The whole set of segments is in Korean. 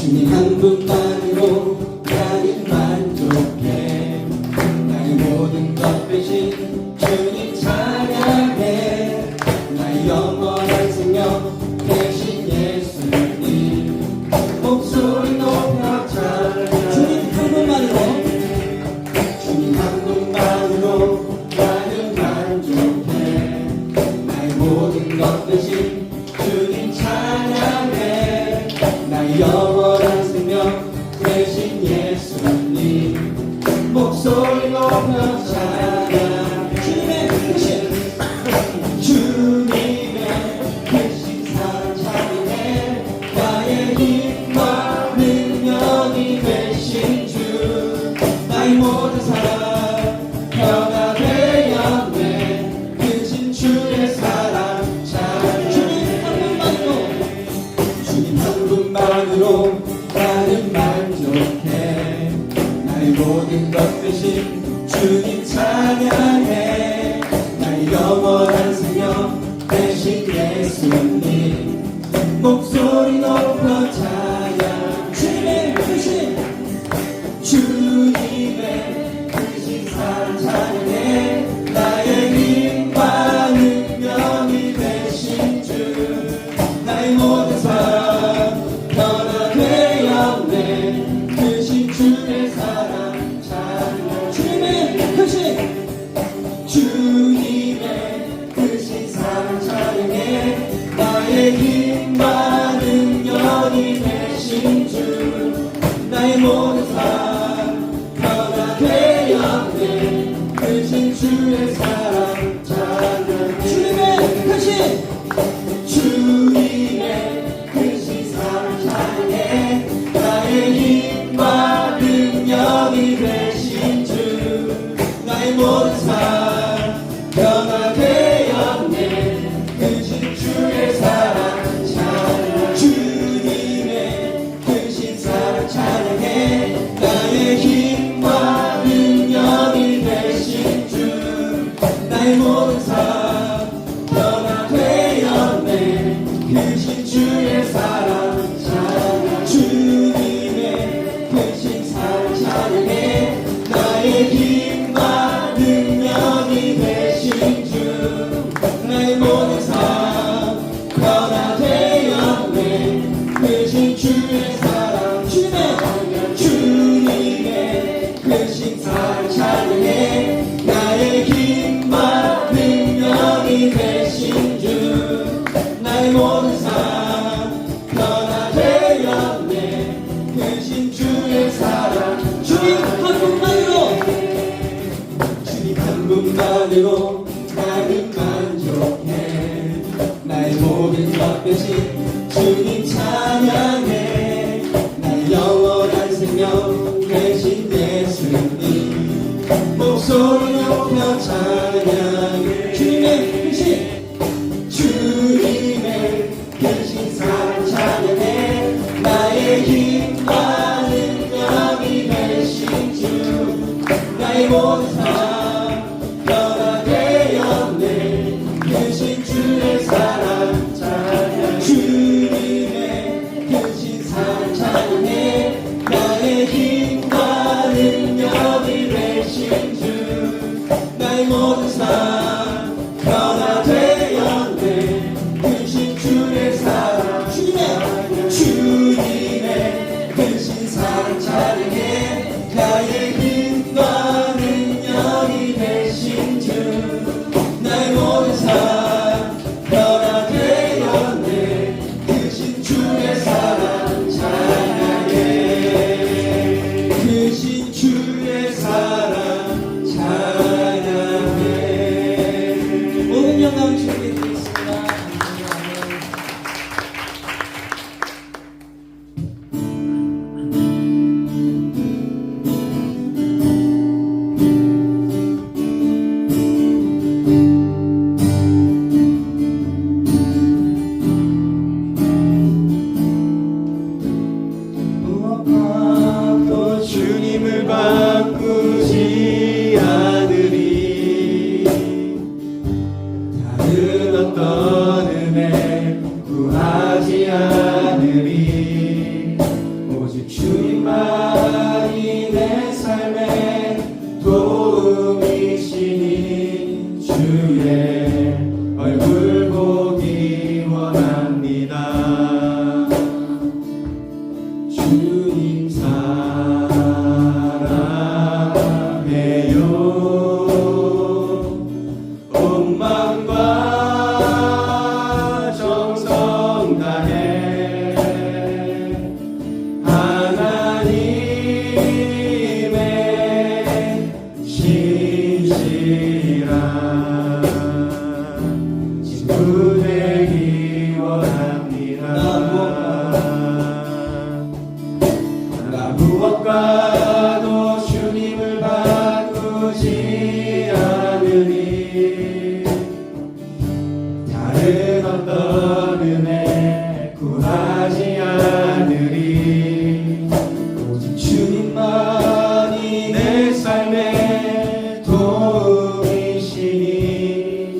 주님 한 분만으로 나는 만족해. 나의 모든 것 대신 주님 찬양해. 나의 영원한 생명 대신 예수님 목소리 높여 찬양. 주님 한 분만으로, 주님 한 분만으로 나는 만족해. 나의 모든 것 대신 주님 찬양해. 나의 영원한 생명 대신 예수님 목소리 높여 찬양. 주님의 크신, 주님의 크신 사랑 찬양해. 나의 힘과 능력이 되신 주, 나의 모든 사랑 변화되었네. 크신 주의 사랑 찬양. 주님 한 분만으로 나는 만족해. 나의 모든 것 대신 주님 찬양해. 나의 영원한 생명 대신 예수님 목소리 높여 찬양. 주님의 크신, 주님의 크신 사랑 찬양해. 나의 힘과 능력이 되신 주, 나의 모든 삶 변화되었네. 크신 주의 사랑 찬양. 주님의 크신, 주님의 크신 사랑 찬양해. 나의 힘과 능력이 되신 주, 나의 모든 삶 변화되었네. 크신 주의 사랑 찬양. 주님의 크신, 주님의 크신 사랑 찬양해. 나의 힘과 능력이 되신 주, 나의 모든 삶 변화되었네. 크신 주의 사랑 찬양. 주님의 크신 사랑 찬양해. 나의 힘과 능력이 되신 주, 나의 모든 삶 변화되었네. 크신 주의 사랑 찬양. 주님의 크신 사랑 찬양해. 나의 힘과 능력이 되신 주, 나의 모든 삶 변화되었네. 크신 주의 사랑. 주님의 크신 사랑 찬양해. 나의 힘과 능력이 되신 주, 나의 모든 삶 변화되었네. 크신 주의 사랑. 주님 한 분만으로, 주님 한 분만으로 나는 만족해. 나의 모든 것 대신 주님 찬양해. 나의 영원한 생명 대신 예수님 목소리 높여 찬양해. 주님의 크신, 주님의 크신 사랑 찬양해. 나의 힘과 능력이 되신 주, 나의 모든 삶 변화되었네. 크신 주의 사랑 찬양. 주님의 크신 사랑 찬양해. 나의 힘과 능력이 되신 주, 나의 모든 삶 변화되었네. 크신 주의 사랑. 주님의 크신 사랑 찬양해. 나의 힘과 능력이 되신 주, 나의 모든 삶 변화되었네. 크신 주의 사랑 찬양해. 크신 주의 사랑 찬양해. 모든 영광 주님께 드리겠습니다. 무엇과도 주님을 바꾸지 않으리. 다른 어떤 은혜 구하지 않으리. 주님만이 내 삶의 도움이시니 주의 얼굴 보기 원합니다. 주님 사랑해요. 온 마음과 정성 다해 하나님의 신실한 친구 되기 원합니다. 나 무엇과도 주님을 바꾸지 않으니 다른 어떤 은혜 구하지 않으리. 오직 주님만이 내 삶의 도움이시니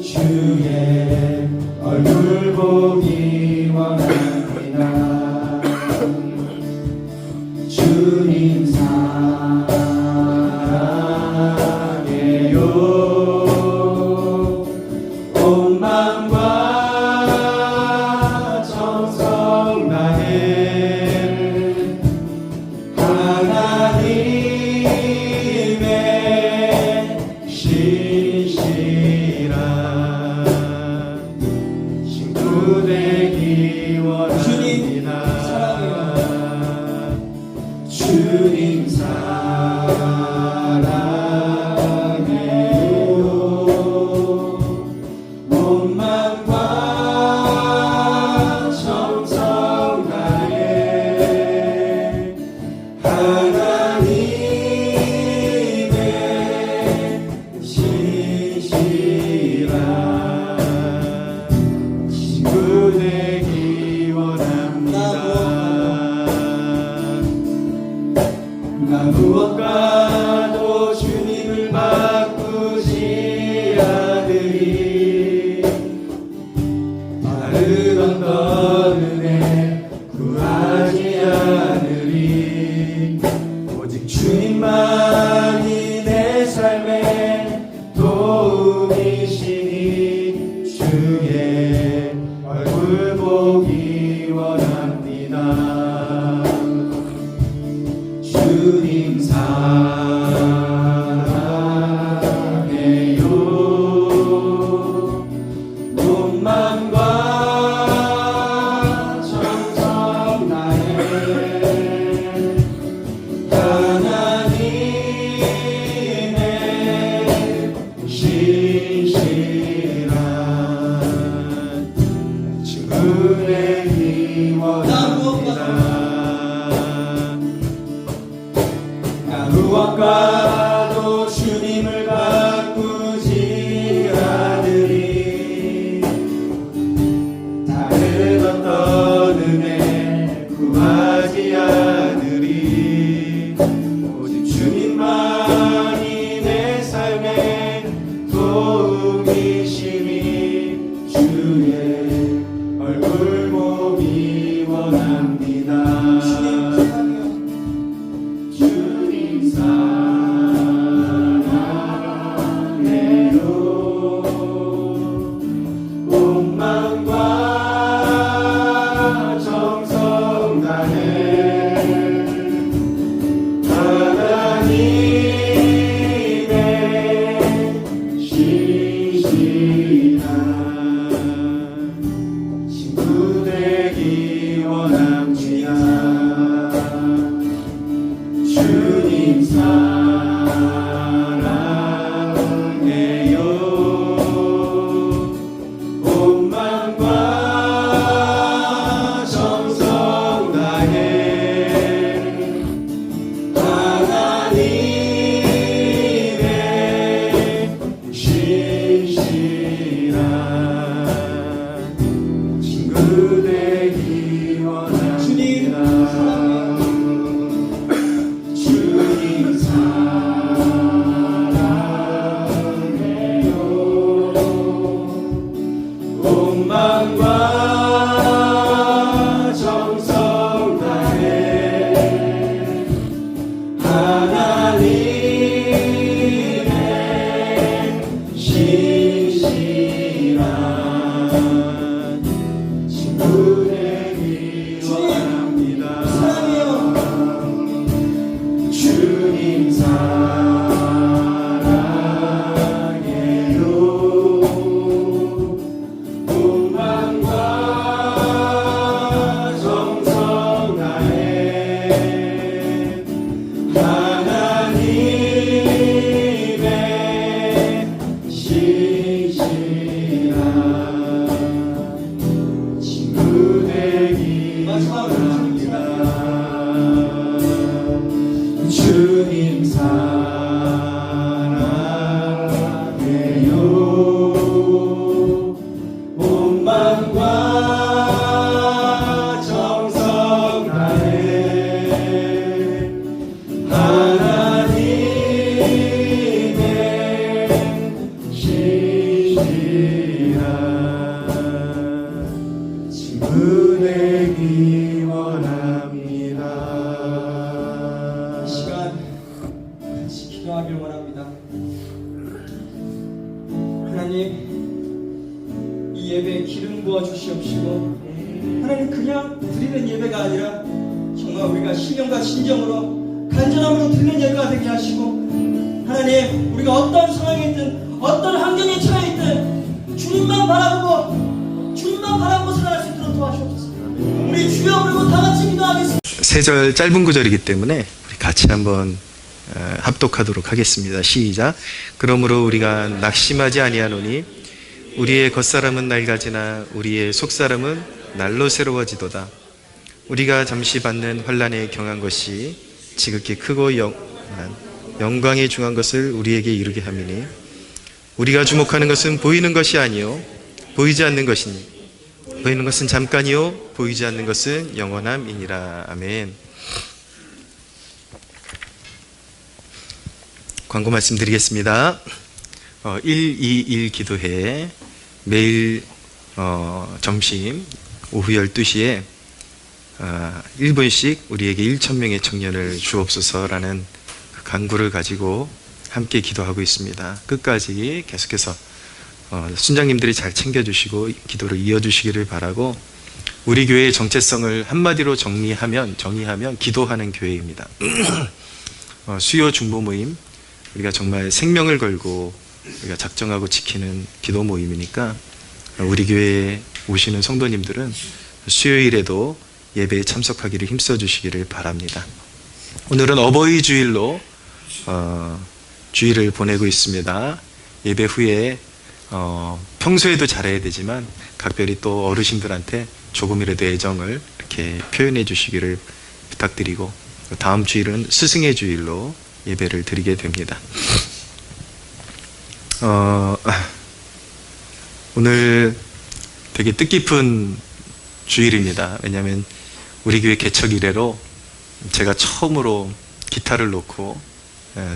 주의 얼굴 보기 원합니다. 주님 사랑해요. 온 마음과 정성 다해 하나님의 신실한 친구 되기 원합니다. 주님 사랑해요. 온 마음과 정성 다해 하나님의 신실한 친구 되기 원합니다. 나 무엇과도 주님을 바꾸지 않으리. 다른 어떤 은혜 구하지 않으리. 오직 주님만이 내 삶의 도움이시니 주의 얼굴 보기 원합니다. 주님 사랑해요. 온 마음과 정성 다해 하나님의 신실한 친구 되기 원합니다. 무엇과도 주님을 바꾸지 않으리. 다른 어떤 은혜 구하지 않으리. 오직 주님만이 내 삶의 도움이시니 주의 얼굴 보기 원합니다. 주님 사랑해요. 온 마음과 정성 다해 하나님의 신실한 친구 되기 원합니다. 주님 사랑해요. 온 마음과 정성 다해 하나님의 신실한 친구 되기 원합니다. 주님 사랑해요. 온 마음과 정성 다해 친구 되기 원합니다. 사랑해요. 주님 사랑해요. 온 마음과 정성 다해 하나님의 신실한 친구 되기 원합니다. 주님 사랑해요. 온 마음과 정성 다해 하나님의 신실한 친구 되기 원합니다. 이 시간 같이 기도하길 원합니다. 하나님, 이 예배에 기름 부어 주시옵시고, 하나님, 그냥 드리는 예배가 아니라 정말 우리가 신령과 진정으로 간절함으로 드리는 예배가 되게 하시고, 하나님, 우리가 어떤 상황에 있든 어떤 환경에 처해 있든 주님만 바라보고 살아갈 수 있도록 도와주옵소서. 우리 주여 부르고 다 같이 기도하겠습니다. 세 절 짧은 구절이기 때문에 우리 같이 한번 합독하도록 하겠습니다. 시작. 그러므로 우리가 낙심하지 아니하노니 우리의 겉사람은 낡아지나 우리의 속사람은 날로 새로워지도다. 우리가 잠시 받는 환난에 경한 것이 지극히 크고 영광에 중한 것을 우리에게 이루게 함이니 우리가 주목하는 것은 보이는 것이 아니요 보이지 않는 것이니 보이는 것은 잠깐이요 보이지 않는 것은 영원함이니라. 아멘. 광고 말씀드리겠습니다. 121 기도회 매일 점심 오후 12시에 1분씩 우리에게 1,000명의 청년을 주옵소서라는 그 간구를 가지고 함께 기도하고 있습니다. 끝까지 계속해서 순장님들이 잘 챙겨주시고 기도를 이어주시기를 바라고, 우리 교회의 정체성을 한마디로 정의하면 기도하는 교회입니다. 수요 중보 모임, 우리가 정말 생명을 걸고 우리가 작정하고 지키는 기도 모임이니까 우리 교회에 오시는 성도님들은 수요일에도 예배에 참석하기를 힘써 주시기를 바랍니다. 오늘은 어버이 주일로 주일을 보내고 있습니다. 예배 후에 평소에도 잘해야 되지만 각별히 또 어르신들한테 조금이라도 애정을 이렇게 표현해 주시기를 부탁드리고, 다음 주일은 스승의 주일로 예배를 드리게 됩니다. 오늘 되게 뜻깊은 주일입니다. 왜냐하면 우리 교회 개척 이래로 제가 처음으로 기타를 놓고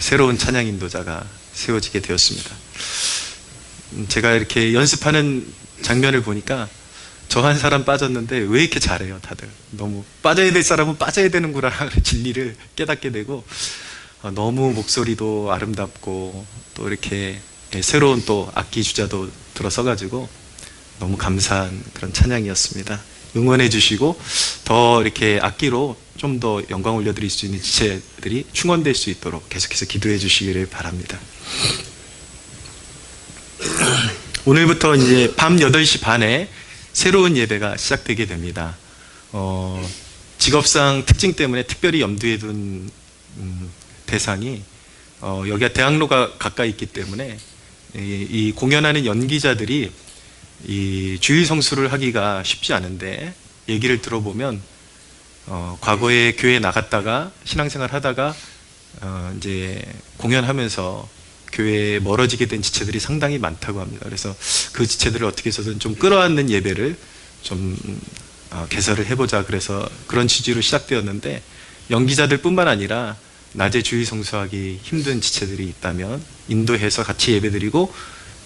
새로운 찬양 인도자가 세워지게 되었습니다. 제가 이렇게 연습하는 장면을 보니까 저 한 사람 빠졌는데 왜 이렇게 잘해요 다들. 너무 빠져야 될 사람은 빠져야 되는구나 진리를 깨닫게 되고, 너무 목소리도 아름답고 또 이렇게 새로운 또 악기 주자도 들어서가지고 너무 감사한 그런 찬양이었습니다. 응원해 주시고 더 이렇게 악기로 좀 더 영광 올려드릴 수 있는 지체들이 충원될 수 있도록 계속해서 기도해 주시기를 바랍니다. 오늘부터 이제 밤 8시 반에 새로운 예배가 시작되게 됩니다. 직업상 특징 때문에 특별히 염두에 둔 대상이 여기가 대학로가 가까이 있기 때문에 이 공연하는 연기자들이 이 주일 성수를 하기가 쉽지 않은데, 얘기를 들어보면 과거에 교회에 나갔다가 신앙생활 하다가 이제 공연하면서 교회에 멀어지게 된 지체들이 상당히 많다고 합니다. 그래서 그 지체들을 어떻게 해서든 좀 끌어안는 예배를 좀 개설을 해보자, 그래서 그런 취지로 시작되었는데, 연기자들 뿐만 아니라 낮에 주일 성수하기 힘든 지체들이 있다면 인도해서 같이 예배드리고,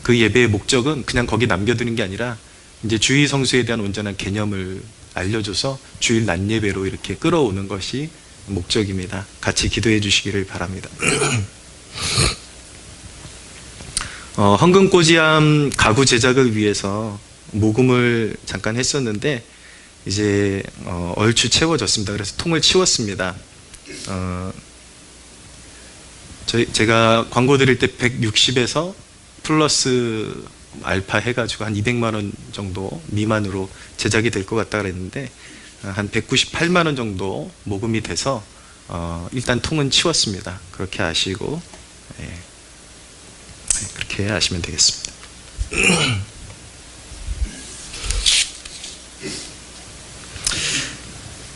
그 예배의 목적은 그냥 거기 남겨두는 게 아니라 이제 주일 성수에 대한 온전한 개념을 알려줘서 주일 낮 예배로 이렇게 끌어오는 것이 목적입니다. 같이 기도해 주시기를 바랍니다. 헌금꽂이함 가구 제작을 위해서 모금을 잠깐 했었는데 이제 얼추 채워졌습니다. 그래서 통을 치웠습니다. 제가 광고 드릴 때 160에서 플러스 알파 해가지고 한 200만 원 정도 미만으로 제작이 될 것 같다 그랬는데 한 198만 원 정도 모금이 돼서 일단 통은 치웠습니다. 그렇게 아시고 그렇게 아시면 되겠습니다.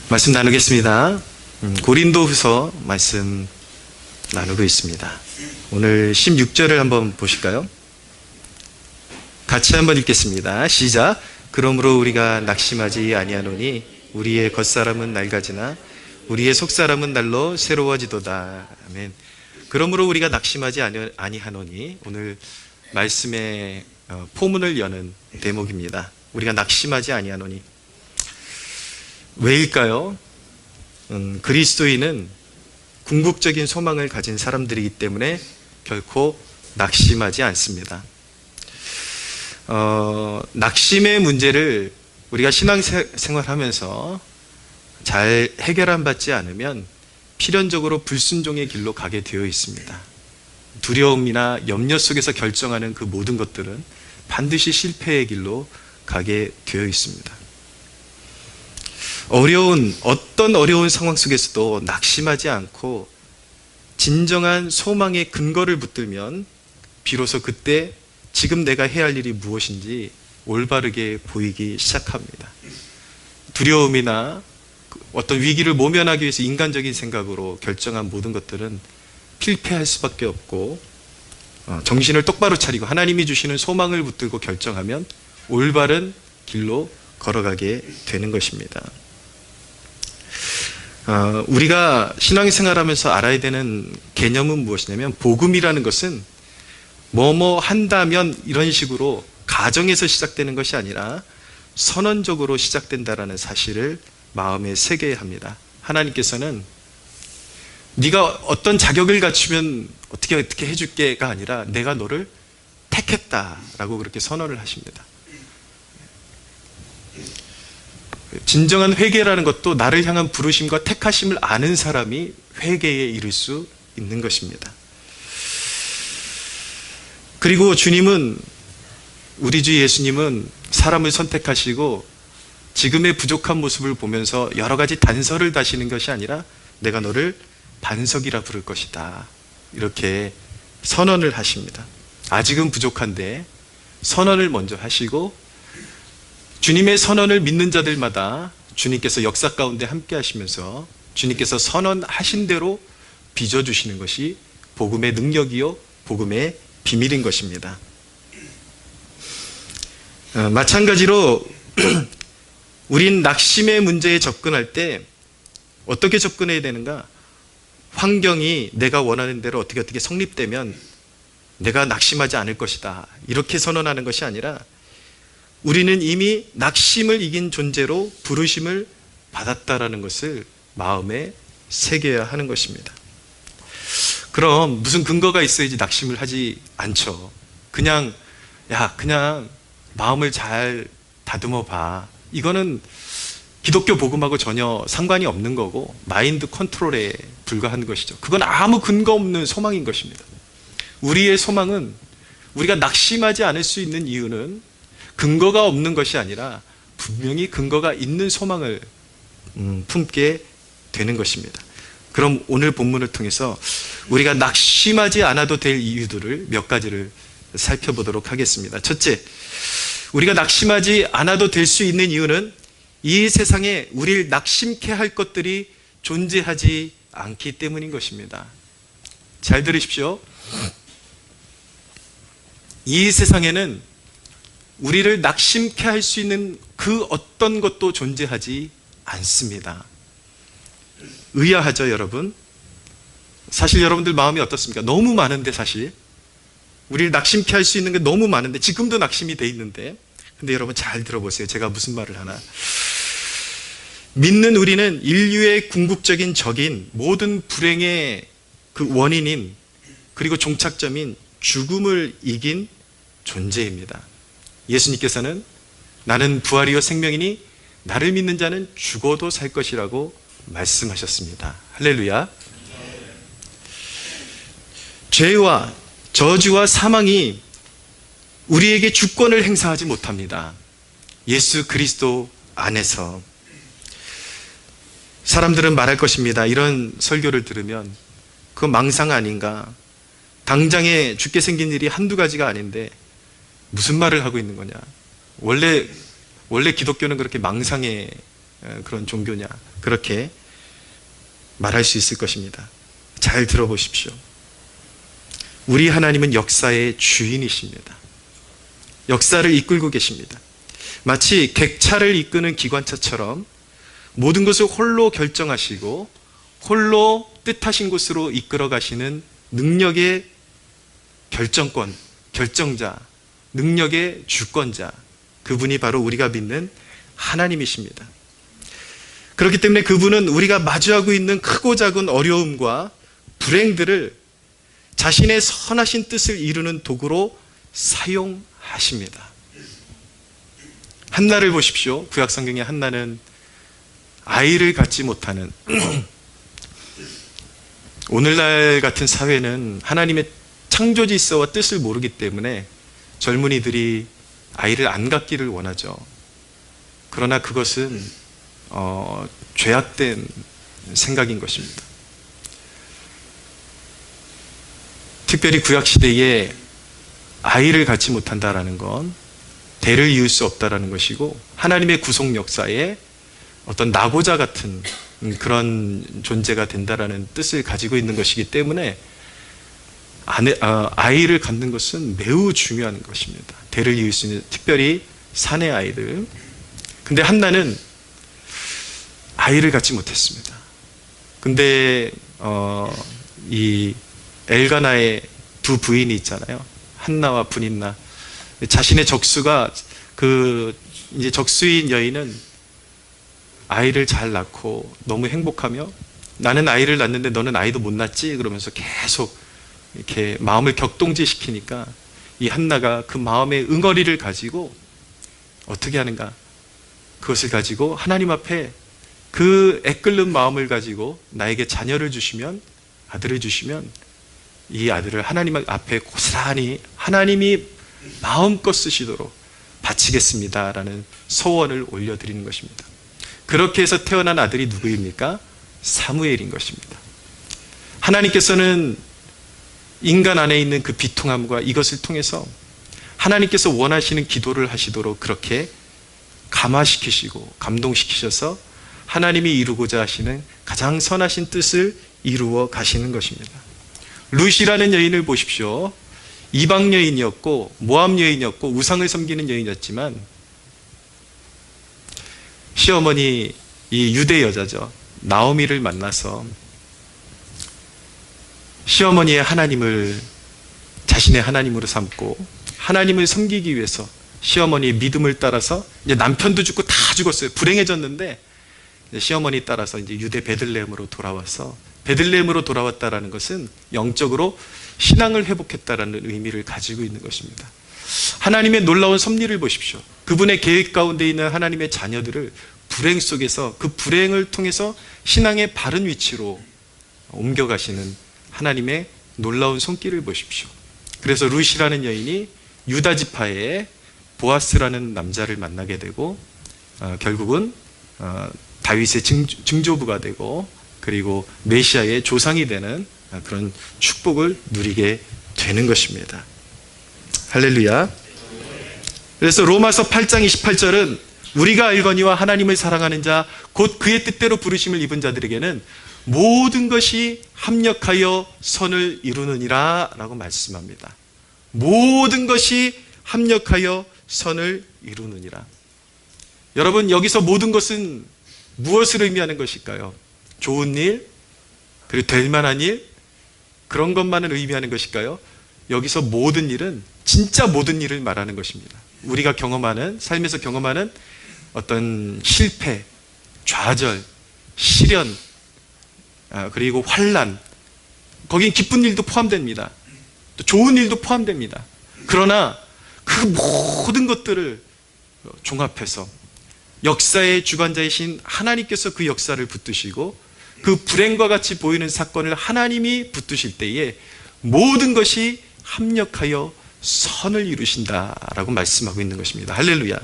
말씀 나누겠습니다. 고린도후서 말씀 나누고 있습니다. 오늘 16절을 한번 보실까요? 같이 한번 읽겠습니다. 시작. 그러므로 우리가 낙심하지 아니하노니 우리의 겉사람은 낡아지나 우리의 속사람은 날로 새로워지도다. 아멘. 그러므로 우리가 낙심하지 아니하노니 오늘 말씀의 포문을 여는 대목입니다. 우리가 낙심하지 아니하노니 왜일까요? 그리스도인은 궁극적인 소망을 가진 사람들이기 때문에 결코 낙심하지 않습니다. 낙심의 문제를 우리가 신앙생활하면서 잘 해결안 받지 않으면 필연적으로 불순종의 길로 가게 되어 있습니다. 두려움이나 염려 속에서 결정하는 그 모든 것들은 반드시 실패의 길로 가게 되어 있습니다. 어떤 어려운 상황 속에서도 낙심하지 않고 진정한 소망의 근거를 붙들면 비로소 그때 지금 내가 해야 할 일이 무엇인지 올바르게 보이기 시작합니다. 두려움이나 어떤 위기를 모면하기 위해서 인간적인 생각으로 결정한 모든 것들은 필패할 수밖에 없고 정신을 똑바로 차리고 하나님이 주시는 소망을 붙들고 결정하면 올바른 길로 걸어가게 되는 것입니다. 우리가 신앙생활하면서 알아야 되는 개념은 무엇이냐면 복음이라는 것은 뭐뭐 한다면 이런 식으로 가정에서 시작되는 것이 아니라 선언적으로 시작된다라는 사실을 마음에 새겨야 합니다. 하나님께서는 네가 어떤 자격을 갖추면 어떻게 해줄게가 아니라 내가 너를 택했다라고 그렇게 선언을 하십니다. 진정한 회개라는 것도 나를 향한 부르심과 택하심을 아는 사람이 회개에 이를 수 있는 것입니다. 그리고 우리 주 예수님은 사람을 선택하시고 지금의 부족한 모습을 보면서 여러 가지 단서를 다시는 것이 아니라 내가 너를 반석이라 부를 것이다. 이렇게 선언을 하십니다. 아직은 부족한데 선언을 먼저 하시고 주님의 선언을 믿는 자들마다 주님께서 역사 가운데 함께 하시면서 주님께서 선언하신 대로 빚어주시는 것이 복음의 능력이요 복음의 비밀인 것입니다. 마찬가지로 우린 낙심의 문제에 접근할 때 어떻게 접근해야 되는가? 환경이 내가 원하는 대로 어떻게 성립되면 내가 낙심하지 않을 것이다. 이렇게 선언하는 것이 아니라 우리는 이미 낙심을 이긴 존재로 부르심을 받았다라는 것을 마음에 새겨야 하는 것입니다. 그럼 무슨 근거가 있어야지 낙심을 하지 않죠. 그냥 마음을 잘 다듬어 봐. 이거는 기독교 복음하고 전혀 상관이 없는 거고 마인드 컨트롤에 불과한 것이죠. 그건 아무 근거 없는 소망인 것입니다. 우리의 소망은 우리가 낙심하지 않을 수 있는 이유는 근거가 없는 것이 아니라 분명히 근거가 있는 소망을 품게 되는 것입니다. 그럼 오늘 본문을 통해서 우리가 낙심하지 않아도 될 이유들을 몇 가지를 살펴보도록 하겠습니다. 첫째, 우리가 낙심하지 않아도 될 수 있는 이유는 이 세상에 우리를 낙심케 할 것들이 존재하지 않기 때문인 것입니다. 잘 들으십시오. 이 세상에는 우리를 낙심케 할 수 있는 그 어떤 것도 존재하지 않습니다. 의아하죠, 여러분? 사실 여러분들 마음이 어떻습니까? 너무 많은데 사실 우리를 낙심케 할 수 있는 게 너무 많은데 지금도 낙심이 돼 있는데 근데 여러분 잘 들어보세요. 제가 무슨 말을 하나. 믿는 우리는 인류의 궁극적인 적인 모든 불행의 그 원인인 그리고 종착점인 죽음을 이긴 존재입니다. 예수님께서는 나는 부활이요 생명이니 나를 믿는 자는 죽어도 살 것이라고 말씀하셨습니다. 할렐루야. 죄와 저주와 사망이 우리에게 주권을 행사하지 못합니다. 예수 그리스도 안에서. 사람들은 말할 것입니다. 이런 설교를 들으면 그거 망상 아닌가? 당장에 죽게 생긴 일이 한두 가지가 아닌데 무슨 말을 하고 있는 거냐? 원래 기독교는 그렇게 망상의 그런 종교냐? 그렇게 말할 수 있을 것입니다. 잘 들어보십시오. 우리 하나님은 역사의 주인이십니다. 역사를 이끌고 계십니다. 마치 객차를 이끄는 기관차처럼 모든 것을 홀로 결정하시고 홀로 뜻하신 곳으로 이끌어 가시는 능력의 결정권, 결정자, 능력의 주권자, 그분이 바로 우리가 믿는 하나님이십니다. 그렇기 때문에 그분은 우리가 마주하고 있는 크고 작은 어려움과 불행들을 자신의 선하신 뜻을 이루는 도구로 사용하십니다. 한나를 보십시오. 구약성경의 한나는 아이를 갖지 못하는, 오늘날 같은 사회는 하나님의 창조 질서와 뜻을 모르기 때문에 젊은이들이 아이를 안 갖기를 원하죠. 그러나 그것은 죄악된 생각인 것입니다. 특별히 구약시대에 아이를 갖지 못한다라는 건 대를 이을 수 없다라는 것이고, 하나님의 구속 역사에 어떤 낙오자 같은 그런 존재가 된다라는 뜻을 가지고 있는 것이기 때문에 아이를 갖는 것은 매우 중요한 것입니다. 대를 이을 수 있는, 특별히 사내 아이들. 근데 한나는 아이를 갖지 못했습니다. 근데 이 엘가나의 두 부인이 있잖아요. 한나와 브닌나. 자신의 적수가, 이제 적수인 여인은 아이를 잘 낳고 너무 행복하며, 나는 아이를 낳는데 너는 아이도 못 낳지? 그러면서 계속 이렇게 마음을 격동지시키니까 이 한나가 그 마음의 응어리를 가지고 어떻게 하는가? 그것을 가지고 하나님 앞에 그 애끓는 마음을 가지고 나에게 자녀를 주시면, 아들을 주시면 이 아들을 하나님 앞에 고스란히 하나님이 마음껏 쓰시도록 바치겠습니다라는 소원을 올려드리는 것입니다. 그렇게 해서 태어난 아들이 누구입니까? 사무엘인 것입니다. 하나님께서는 인간 안에 있는 그 비통함과 이것을 통해서 하나님께서 원하시는 기도를 하시도록 그렇게 감화시키시고 감동시키셔서 하나님이 이루고자 하시는 가장 선하신 뜻을 이루어 가시는 것입니다. 룻이라는 여인을 보십시오. 이방 여인이었고 모압 여인이었고 우상을 섬기는 여인이었지만, 시어머니, 이 유대 여자죠, 나오미를 만나서 시어머니의 하나님을 자신의 하나님으로 삼고 하나님을 섬기기 위해서 시어머니의 믿음을 따라서, 이제 남편도 죽고 다 죽었어요. 불행해졌는데 시어머니 따라서 이제 유대 베들레헴으로 돌아와서, 베들레헴으로 돌아왔다라는 것은 영적으로 신앙을 회복했다라는 의미를 가지고 있는 것입니다. 하나님의 놀라운 섭리를 보십시오. 그분의 계획 가운데 있는 하나님의 자녀들을 불행 속에서, 그 불행을 통해서 신앙의 바른 위치로 옮겨가시는 하나님의 놀라운 손길을 보십시오. 그래서 룻이라는 여인이 유다 지파의 보아스라는 남자를 만나게 되고 결국은 다윗의 증조부가 되고, 그리고 메시아의 조상이 되는 그런 축복을 누리게 되는 것입니다. 할렐루야. 그래서 로마서 8장 28절은 우리가 알거니와 하나님을 사랑하는 자 곧 그의 뜻대로 부르심을 입은 자들에게는 모든 것이 합력하여 선을 이루느니라 라고 말씀합니다. 모든 것이 합력하여 선을 이루느니라. 여러분, 여기서 모든 것은 무엇을 의미하는 것일까요? 좋은 일, 그리고 될 만한 일, 그런 것만을 의미하는 것일까요? 여기서 모든 일은 진짜 모든 일을 말하는 것입니다. 우리가 경험하는, 삶에서 경험하는 어떤 실패, 좌절, 시련, 그리고 환난, 거긴 기쁜 일도 포함됩니다. 또 좋은 일도 포함됩니다. 그러나 그 모든 것들을 종합해서 역사의 주관자이신 하나님께서 그 역사를 붙드시고 그 불행과 같이 보이는 사건을 하나님이 붙드실 때에 모든 것이 합력하여 선을 이루신다라고 말씀하고 있는 것입니다. 할렐루야.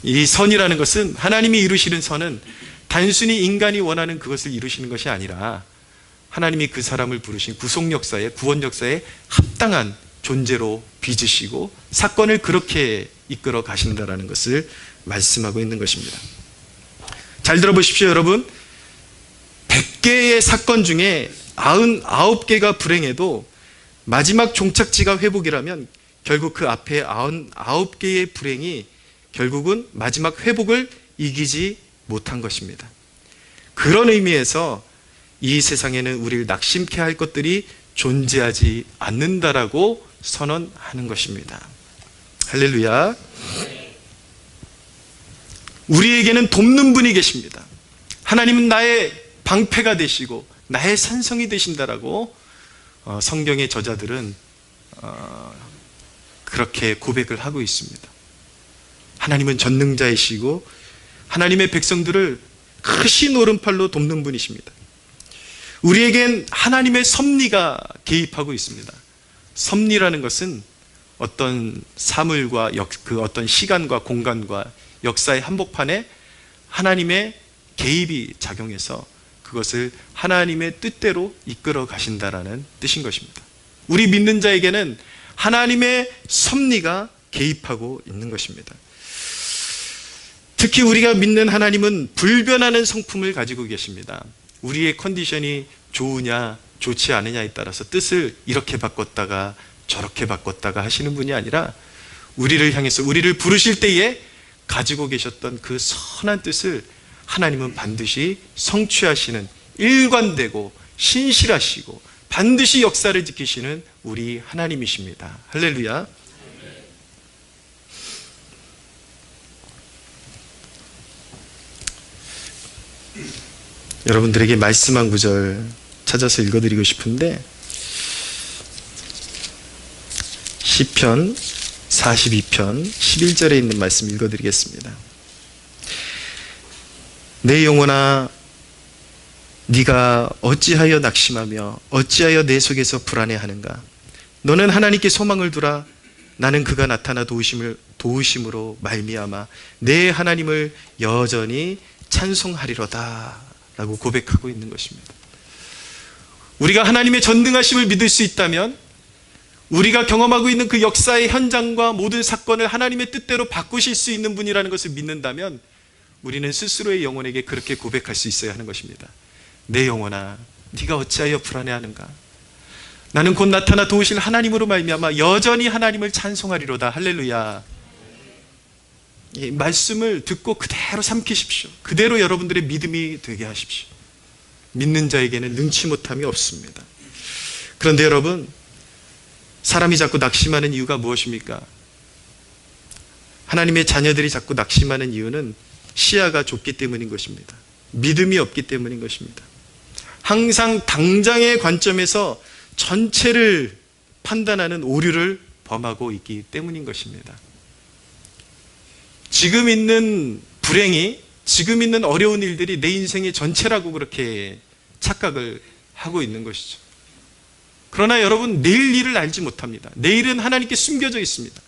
이 선이라는 것은, 하나님이 이루시는 선은 단순히 인간이 원하는 그것을 이루시는 것이 아니라 하나님이 그 사람을 부르신 구속 역사에, 구원 역사에 합당한 존재로 빚으시고 사건을 그렇게 이끌어 가신다라는 것을 말씀하고 있는 것입니다. 잘 들어보십시오, 여러분. 100개의 사건 중에 99개가 불행해도 마지막 종착지가 회복이라면 결국 그 앞에 99개의 불행이 결국은 마지막 회복을 이기지 못한 것입니다. 그런 의미에서 이 세상에는 우리를 낙심케 할 것들이 존재하지 않는다라고 선언하는 것입니다. 할렐루야. 우리에게는 돕는 분이 계십니다. 하나님은 나의 방패가 되시고 나의 산성이 되신다라고 성경의 저자들은 그렇게 고백을 하고 있습니다. 하나님은 전능자이시고 하나님의 백성들을 크신 오른팔로 돕는 분이십니다. 우리에겐 하나님의 섭리가 개입하고 있습니다. 섭리라는 것은 어떤 사물과 그 어떤 시간과 공간과 역사의 한복판에 하나님의 개입이 작용해서 그것을 하나님의 뜻대로 이끌어 가신다라는 뜻인 것입니다. 우리 믿는 자에게는 하나님의 섭리가 개입하고 있는 것입니다. 특히 우리가 믿는 하나님은 불변하는 성품을 가지고 계십니다. 우리의 컨디션이 좋으냐 좋지 않으냐에 따라서 뜻을 이렇게 바꿨다가 저렇게 바꿨다가 하시는 분이 아니라 우리를 향해서 우리를 부르실 때에 가지고 계셨던 그 선한 뜻을 하나님은 반드시 성취하시는, 일관되고 신실하시고 반드시 역사를 지키시는 우리 하나님이십니다. 할렐루야. 여러분들에게 말씀 한 구절 찾아서 읽어드리고 싶은데, 시편 42편 11절에 있는 말씀 읽어드리겠습니다. 내 영혼아, 네가 어찌하여 낙심하며 어찌하여 내 속에서 불안해하는가? 너는 하나님께 소망을 두라. 나는 그가 나타나 도우심으로 말미암아 내 하나님을 여전히 찬송하리로다 라고 고백하고 있는 것입니다. 우리가 하나님의 전능하심을 믿을 수 있다면, 우리가 경험하고 있는 그 역사의 현장과 모든 사건을 하나님의 뜻대로 바꾸실 수 있는 분이라는 것을 믿는다면 우리는 스스로의 영혼에게 그렇게 고백할 수 있어야 하는 것입니다. 내 영혼아, 네가 어찌하여 불안해하는가? 나는 곧 나타나 도우실 하나님으로 말미암아 여전히 하나님을 찬송하리로다. 할렐루야. 이 말씀을 듣고 그대로 삼키십시오. 그대로 여러분들의 믿음이 되게 하십시오. 믿는 자에게는 능치 못함이 없습니다. 그런데 여러분, 사람이 자꾸 낙심하는 이유가 무엇입니까? 하나님의 자녀들이 자꾸 낙심하는 이유는 시야가 좁기 때문인 것입니다. 믿음이 없기 때문인 것입니다. 항상 당장의 관점에서 전체를 판단하는 오류를 범하고 있기 때문인 것입니다. 지금 있는 불행이, 지금 있는 어려운 일들이 내 인생의 전체라고 그렇게 착각을 하고 있는 것이죠. 그러나 여러분, 내일 일을 알지 못합니다. 내일은 하나님께 숨겨져 있습니다.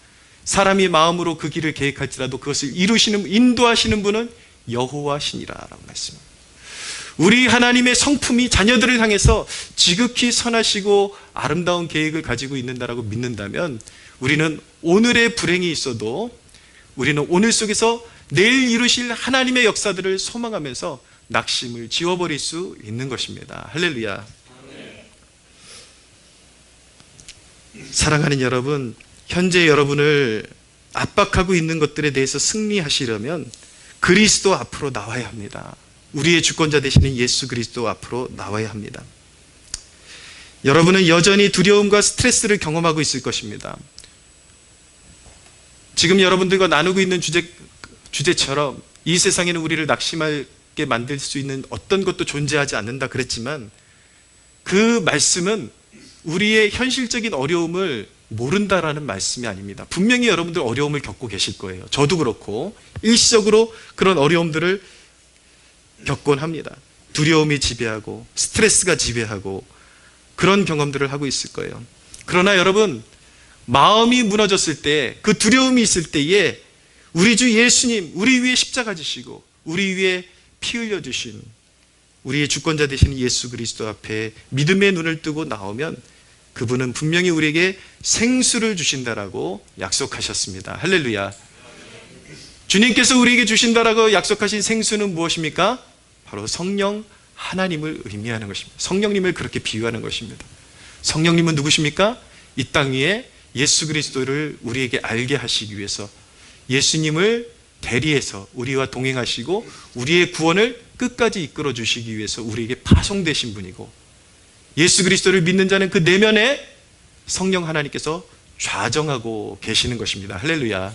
사람이 마음으로 그 길을 계획할지라도 그것을 이루시는, 인도하시는 분은 여호와시니라라고 말씀합니다. 우리 하나님의 성품이 자녀들을 향해서 지극히 선하시고 아름다운 계획을 가지고 있는다라고 믿는다면, 우리는 오늘의 불행이 있어도 우리는 오늘 속에서 내일 이루실 하나님의 역사들을 소망하면서 낙심을 지워버릴 수 있는 것입니다. 할렐루야. 사랑하는 여러분, 현재 여러분을 압박하고 있는 것들에 대해서 승리하시려면 그리스도 앞으로 나와야 합니다. 우리의 주권자 되시는 예수 그리스도 앞으로 나와야 합니다. 여러분은 여전히 두려움과 스트레스를 경험하고 있을 것입니다. 지금 여러분들과 나누고 있는 주제처럼 이 세상에는 우리를 낙심하게 만들 수 있는 어떤 것도 존재하지 않는다 그랬지만, 그 말씀은 우리의 현실적인 어려움을 모른다라는 말씀이 아닙니다. 분명히 여러분들 어려움을 겪고 계실 거예요. 저도 그렇고 일시적으로 그런 어려움들을 겪곤 합니다. 두려움이 지배하고 스트레스가 지배하고 그런 경험들을 하고 있을 거예요. 그러나 여러분, 마음이 무너졌을 때, 그 두려움이 있을 때에 우리 주 예수님, 우리 위에 십자가 지시고 우리 위에 피 흘려 주신 우리의 주권자 되시는 예수 그리스도 앞에 믿음의 눈을 뜨고 나오면 그분은 분명히 우리에게 생수를 주신다라고 약속하셨습니다. 할렐루야. 주님께서 우리에게 주신다라고 약속하신 생수는 무엇입니까? 바로 성령 하나님을 의미하는 것입니다. 성령님을 그렇게 비유하는 것입니다. 성령님은 누구십니까? 이 땅 위에 예수 그리스도를 우리에게 알게 하시기 위해서 예수님을 대리해서 우리와 동행하시고 우리의 구원을 끝까지 이끌어 주시기 위해서 우리에게 파송되신 분이고, 예수 그리스도를 믿는 자는 그 내면에 성령 하나님께서 좌정하고 계시는 것입니다. 할렐루야.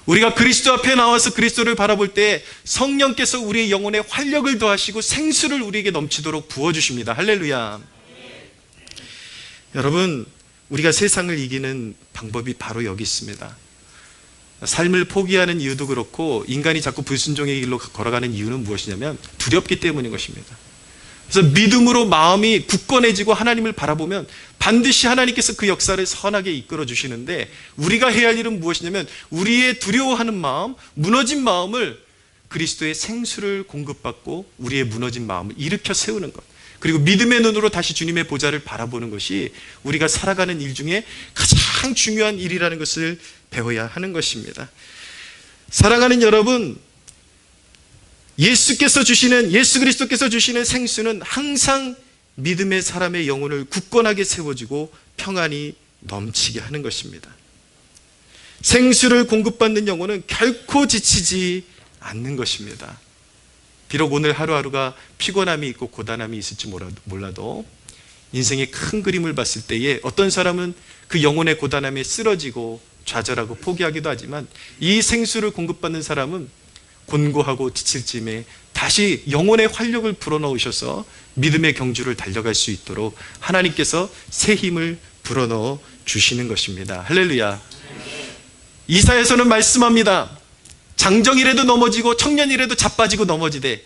우리가 그리스도 앞에 나와서 그리스도를 바라볼 때 성령께서 우리의 영혼에 활력을 더하시고 생수를 우리에게 넘치도록 부어주십니다. 할렐루야. 여러분, 우리가 세상을 이기는 방법이 바로 여기 있습니다. 삶을 포기하는 이유도 그렇고 인간이 자꾸 불순종의 길로 걸어가는 이유는 무엇이냐면 두렵기 때문인 것입니다. 그래서 믿음으로 마음이 굳건해지고 하나님을 바라보면 반드시 하나님께서 그 역사를 선하게 이끌어 주시는데, 우리가 해야 할 일은 무엇이냐면 우리의 두려워하는 마음, 무너진 마음을 그리스도의 생수를 공급받고 우리의 무너진 마음을 일으켜 세우는 것, 그리고 믿음의 눈으로 다시 주님의 보좌를 바라보는 것이 우리가 살아가는 일 중에 가장 중요한 일이라는 것을 배워야 하는 것입니다. 사랑하는 여러분, 예수 그리스도께서 주시는 생수는 항상 믿음의 사람의 영혼을 굳건하게 세워주고 평안이 넘치게 하는 것입니다. 생수를 공급받는 영혼은 결코 지치지 않는 것입니다. 비록 오늘 하루하루가 피곤함이 있고 고단함이 있을지 몰라도 인생의 큰 그림을 봤을 때에 어떤 사람은 그 영혼의 고단함에 쓰러지고 좌절하고 포기하기도 하지만, 이 생수를 공급받는 사람은 곤고하고 지칠 쯤에 다시 영혼의 활력을 불어넣으셔서 믿음의 경주를 달려갈 수 있도록 하나님께서 새 힘을 불어넣어 주시는 것입니다. 할렐루야. 이사야서는 말씀합니다. 장정이라도 넘어지고 청년이라도 자빠지고 넘어지되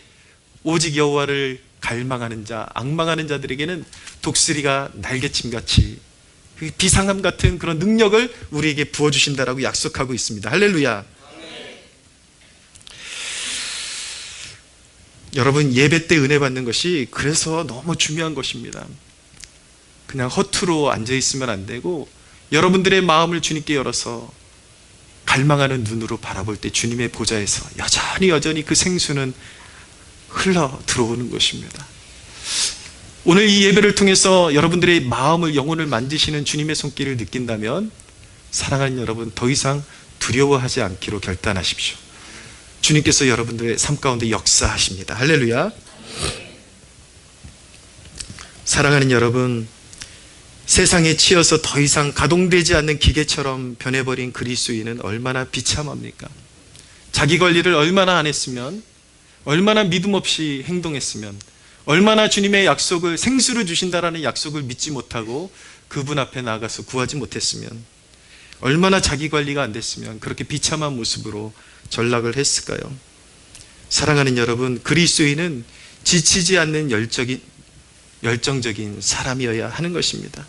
오직 여호와를 갈망하는 자, 앙망하는 자들에게는 독수리가 날개침같이 비상함 같은 그런 능력을 우리에게 부어주신다라고 약속하고 있습니다. 할렐루야. 여러분, 예배 때 은혜 받는 것이 그래서 너무 중요한 것입니다. 그냥 허투루 앉아있으면 안 되고 여러분들의 마음을 주님께 열어서 갈망하는 눈으로 바라볼 때 주님의 보좌에서 여전히 그 생수는 흘러 들어오는 것입니다. 오늘 이 예배를 통해서 여러분들의 마음을, 영혼을 만지시는 주님의 손길을 느낀다면 사랑하는 여러분, 더 이상 두려워하지 않기로 결단하십시오. 주님께서 여러분들의 삶 가운데 역사하십니다. 할렐루야. 사랑하는 여러분, 세상에 치여서 더 이상 가동되지 않는 기계처럼 변해버린 그리스도인은 얼마나 비참합니까? 자기 관리를 얼마나 안 했으면, 얼마나 믿음 없이 행동했으면, 얼마나 주님의 약속을, 생수를 주신다라는 약속을 믿지 못하고 그분 앞에 나가서 구하지 못했으면, 얼마나 자기 관리가 안 됐으면 그렇게 비참한 모습으로 전락을 했을까요? 사랑하는 여러분, 그리스도인은 지치지 않는 열정적인 사람이어야 하는 것입니다.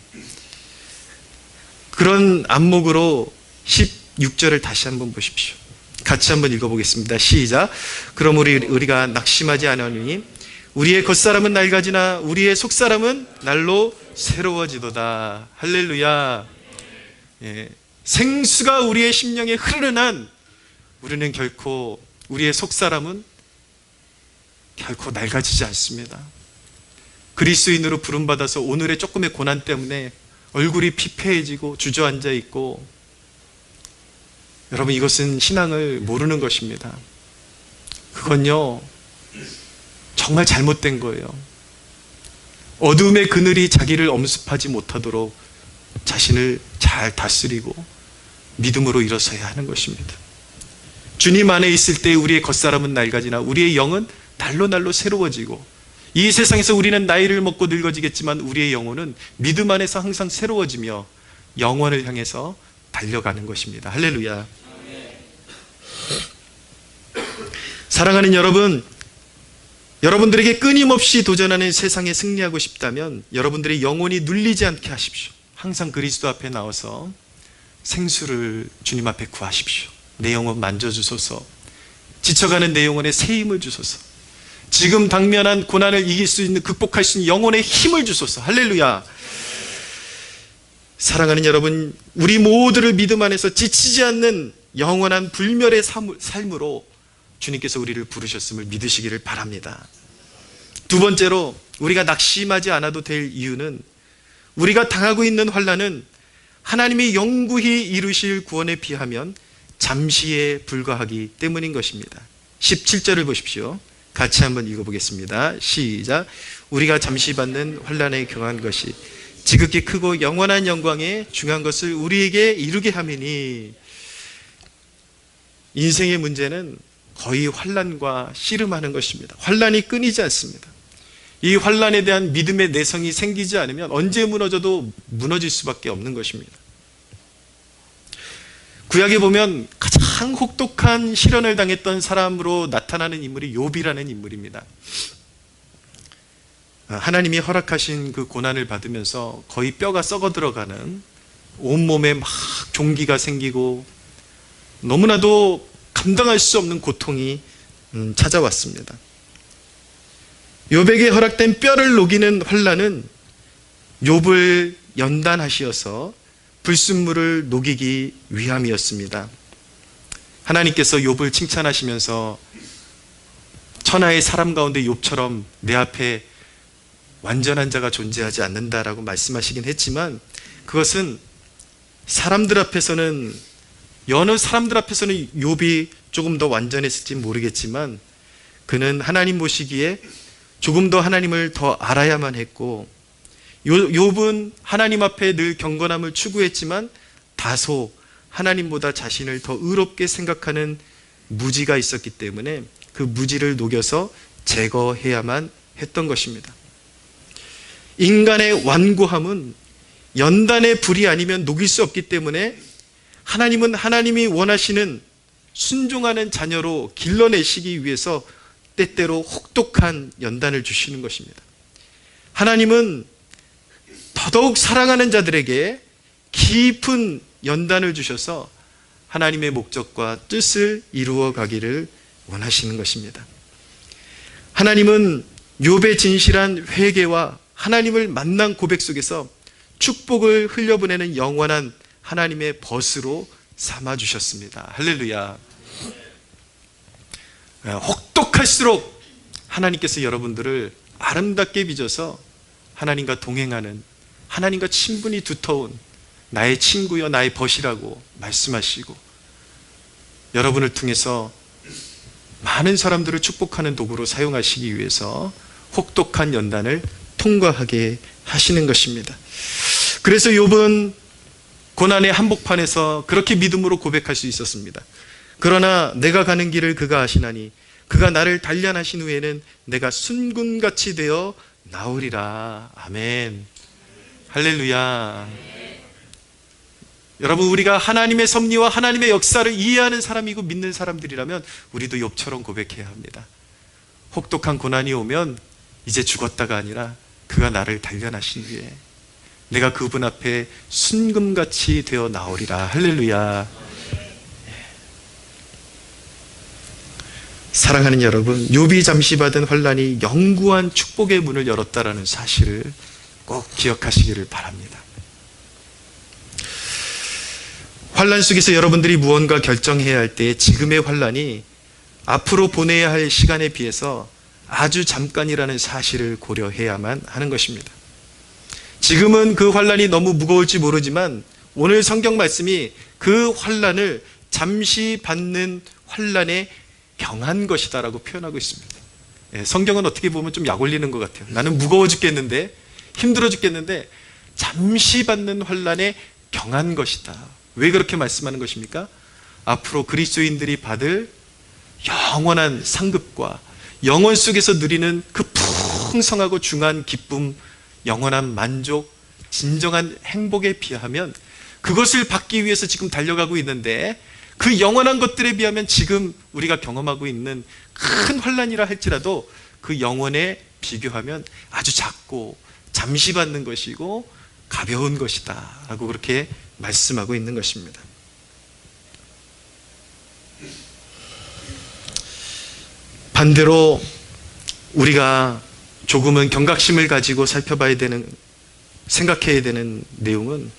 그런 안목으로 16절을 다시 한번 보십시오. 같이 한번 읽어보겠습니다. 시작. 그럼 우리가 낙심하지 않으니 우리의 겉사람은 낡아지나 우리의 속사람은 날로 새로워지도다. 할렐루야. 예. 생수가 우리의 심령에 흐르는 한 우리는 결코, 우리의 속사람은 결코 낡아지지 않습니다. 그리스도인으로 부름받아서 오늘의 조금의 고난 때문에 얼굴이 피폐해지고 주저앉아 있고, 여러분, 이것은 신앙을 모르는 것입니다. 그건요, 정말 잘못된 거예요. 어둠의 그늘이 자기를 엄습하지 못하도록 자신을 잘 다스리고 믿음으로 일어서야 하는 것입니다. 주님 안에 있을 때 우리의 겉사람은 낡아지나 우리의 영은 날로 새로워지고, 이 세상에서 우리는 나이를 먹고 늙어지겠지만 우리의 영혼은 믿음 안에서 항상 새로워지며 영원을 향해서 달려가는 것입니다. 할렐루야. 사랑하는 여러분, 여러분들에게 끊임없이 도전하는 세상에 승리하고 싶다면 여러분들의 영혼이 눌리지 않게 하십시오. 항상 그리스도 앞에 나와서 생수를 주님 앞에 구하십시오. 내 영혼 만져주소서. 지쳐가는 내 영혼에 새 힘을 주소서. 지금 당면한 고난을 이길 수 있는, 극복할 수 있는 영혼의 힘을 주소서. 할렐루야. 사랑하는 여러분, 우리 모두를 믿음 안에서 지치지 않는 영원한 불멸의 삶으로 주님께서 우리를 부르셨음을 믿으시기를 바랍니다. 두 번째로, 우리가 낙심하지 않아도 될 이유는, 우리가 당하고 있는 환난은 하나님이 영구히 이루실 구원에 비하면 잠시에 불과하기 때문인 것입니다. 17절을 보십시오. 같이 한번 읽어보겠습니다. 시작. 우리가 잠시 받는 환난에 경한 것이 지극히 크고 영원한 영광에 중요한 것을 우리에게 이루게 하매니. 인생의 문제는 거의 환난과 씨름하는 것입니다. 환난이 끊이지 않습니다. 이 환난에 대한 믿음의 내성이 생기지 않으면 언제 무너져도 무너질 수밖에 없는 것입니다. 구약에 보면 가장 혹독한 시련을 당했던 사람으로 나타나는 인물이 욥이라는 인물입니다. 하나님이 허락하신 그 고난을 받으면서 거의 뼈가 썩어 들어가는, 온몸에 막 종기가 생기고 너무나도 감당할 수 없는 고통이 찾아왔습니다. 욥에게 허락된 뼈를 녹이는 환난은 욥을 연단하시어서 불순물을 녹이기 위함이었습니다. 하나님께서 욥을 칭찬하시면서 천하의 사람 가운데 욥처럼 내 앞에 완전한 자가 존재하지 않는다라고 말씀하시긴 했지만, 그것은 사람들 앞에서는, 여느 사람들 앞에서는 욥이 조금 더 완전했을지 모르겠지만, 그는 하나님 보시기에 조금 더 하나님을 더 알아야만 했고, 욥은 하나님 앞에 늘 경건함을 추구했지만 다소 하나님보다 자신을 더 의롭게 생각하는 무지가 있었기 때문에 그 무지를 녹여서 제거해야만 했던 것입니다. 인간의 완고함은 연단의 불이 아니면 녹일 수 없기 때문에 하나님은 하나님이 원하시는 순종하는 자녀로 길러내시기 위해서 때때로 혹독한 연단을 주시는 것입니다. 하나님은 더더욱 사랑하는 자들에게 깊은 연단을 주셔서 하나님의 목적과 뜻을 이루어 가기를 원하시는 것입니다. 하나님은 욥의 진실한 회개와 하나님을 만난 고백 속에서 축복을 흘려보내는 영원한 하나님의 벗으로 삼아주셨습니다. 할렐루야. 혹독할수록 하나님께서 여러분들을 아름답게 빚어서 하나님과 동행하는, 하나님과 친분이 두터운 나의 친구여 나의 벗이라고 말씀하시고, 여러분을 통해서 많은 사람들을 축복하는 도구로 사용하시기 위해서 혹독한 연단을 통과하게 하시는 것입니다. 그래서 욥은 고난의 한복판에서 그렇게 믿음으로 고백할 수 있었습니다. 그러나 내가 가는 길을 그가 아시나니 그가 나를 단련하신 후에는 내가 순금같이 되어 나오리라. 아멘. 할렐루야. 여러분, 우리가 하나님의 섭리와 하나님의 역사를 이해하는 사람이고 믿는 사람들이라면 우리도 욥처럼 고백해야 합니다. 혹독한 고난이 오면 이제 죽었다가 아니라 그가 나를 단련하신 후에 내가 그분 앞에 순금같이 되어 나오리라. 할렐루야. 사랑하는 여러분, 욥이 잠시 받은 환난이 영구한 축복의 문을 열었다라는 사실을 꼭 기억하시기를 바랍니다. 환난 속에서 여러분들이 무언가 결정해야 할 때 지금의 환난이 앞으로 보내야 할 시간에 비해서 아주 잠깐이라는 사실을 고려해야만 하는 것입니다. 지금은 그 환난이 너무 무거울지 모르지만 오늘 성경 말씀이 그 환난을 잠시 받는 환난에 경한 것이다라고 표현하고 있습니다. 성경은 어떻게 보면 좀 약 올리는 것 같아요. 나는 무거워 죽겠는데, 힘들어 죽겠는데 잠시 받는 환난에 경한 것이다. 왜 그렇게 말씀하는 것입니까? 앞으로 그리스도인들이 받을 영원한 상급과 영원 속에서 누리는 그 풍성하고 중한 기쁨, 영원한 만족, 진정한 행복에 비하면 그것을 받기 위해서 지금 달려가고 있는데, 그 영원한 것들에 비하면 지금 우리가 경험하고 있는 큰 환난이라 할지라도 그 영원에 비교하면 아주 작고 잠시 받는 것이고 가벼운 것이다 라고 그렇게 말씀하고 있는 것입니다. 반대로 우리가 조금은 경각심을 가지고 살펴봐야 되는, 생각해야 되는 내용은,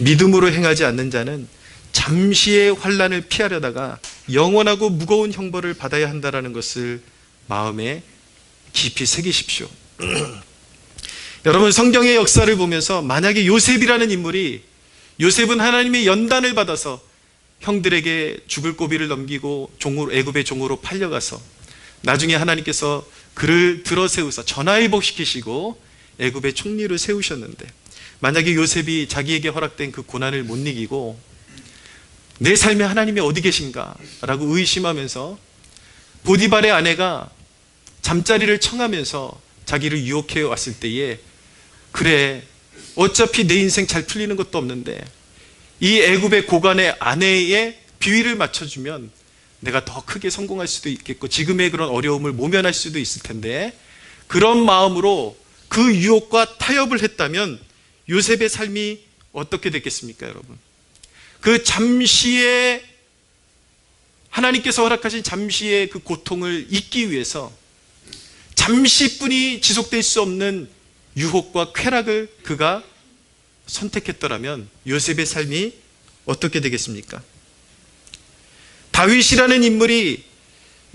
믿음으로 행하지 않는 자는 잠시의 환난을 피하려다가 영원하고 무거운 형벌을 받아야 한다는 것을 마음에 깊이 새기십시오. 여러분, 성경의 역사를 보면서 만약에 요셉이라는 인물이, 요셉은 하나님의 연단을 받아서 형들에게 죽을 고비를 넘기고 애굽의 종으로 팔려가서 나중에 하나님께서 그를 들어 세우사 전화위복시키시고 애굽의 총리를 세우셨는데, 만약에 요셉이 자기에게 허락된 그 고난을 못 이기고 내 삶에 하나님이 어디 계신가 라고 의심하면서 보디발의 아내가 잠자리를 청하면서 자기를 유혹해 왔을 때에, 그래 어차피 내 인생 잘 풀리는 것도 없는데 이 애굽의 고관의 아내의 비위를 맞춰주면 내가 더 크게 성공할 수도 있겠고 지금의 그런 어려움을 모면할 수도 있을 텐데, 그런 마음으로 그 유혹과 타협을 했다면 요셉의 삶이 어떻게 됐겠습니까, 여러분? 그 잠시의, 하나님께서 허락하신 잠시의 그 고통을 잊기 위해서 잠시뿐이 지속될 수 없는 유혹과 쾌락을 그가 선택했더라면 요셉의 삶이 어떻게 되겠습니까? 다윗이라는 인물이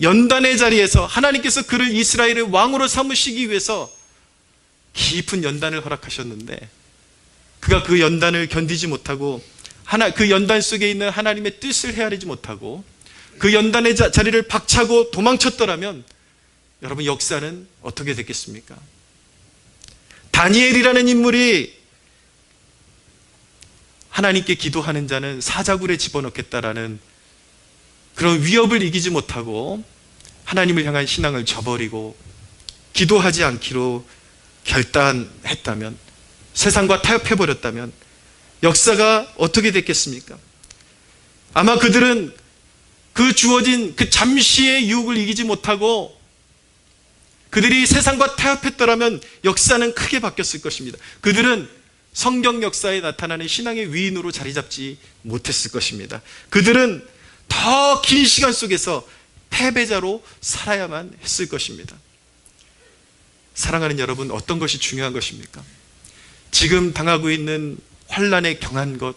연단의 자리에서 하나님께서 그를 이스라엘의 왕으로 삼으시기 위해서 깊은 연단을 허락하셨는데, 그가 그 연단을 견디지 못하고 그 연단 속에 있는 하나님의 뜻을 헤아리지 못하고 그 연단의 자리를 박차고 도망쳤더라면 여러분, 역사는 어떻게 됐겠습니까? 다니엘이라는 인물이 하나님께 기도하는 자는 사자굴에 집어넣겠다라는 그런 위협을 이기지 못하고 하나님을 향한 신앙을 저버리고 기도하지 않기로 결단했다면, 세상과 타협해버렸다면 역사가 어떻게 됐겠습니까? 아마 그들은 그 주어진 그 잠시의 유혹을 이기지 못하고 그들이 세상과 타협했더라면 역사는 크게 바뀌었을 것입니다. 그들은 성경 역사에 나타나는 신앙의 위인으로 자리 잡지 못했을 것입니다. 그들은 더 긴 시간 속에서 패배자로 살아야만 했을 것입니다. 사랑하는 여러분, 어떤 것이 중요한 것입니까? 지금 당하고 있는 환난에 경한 것,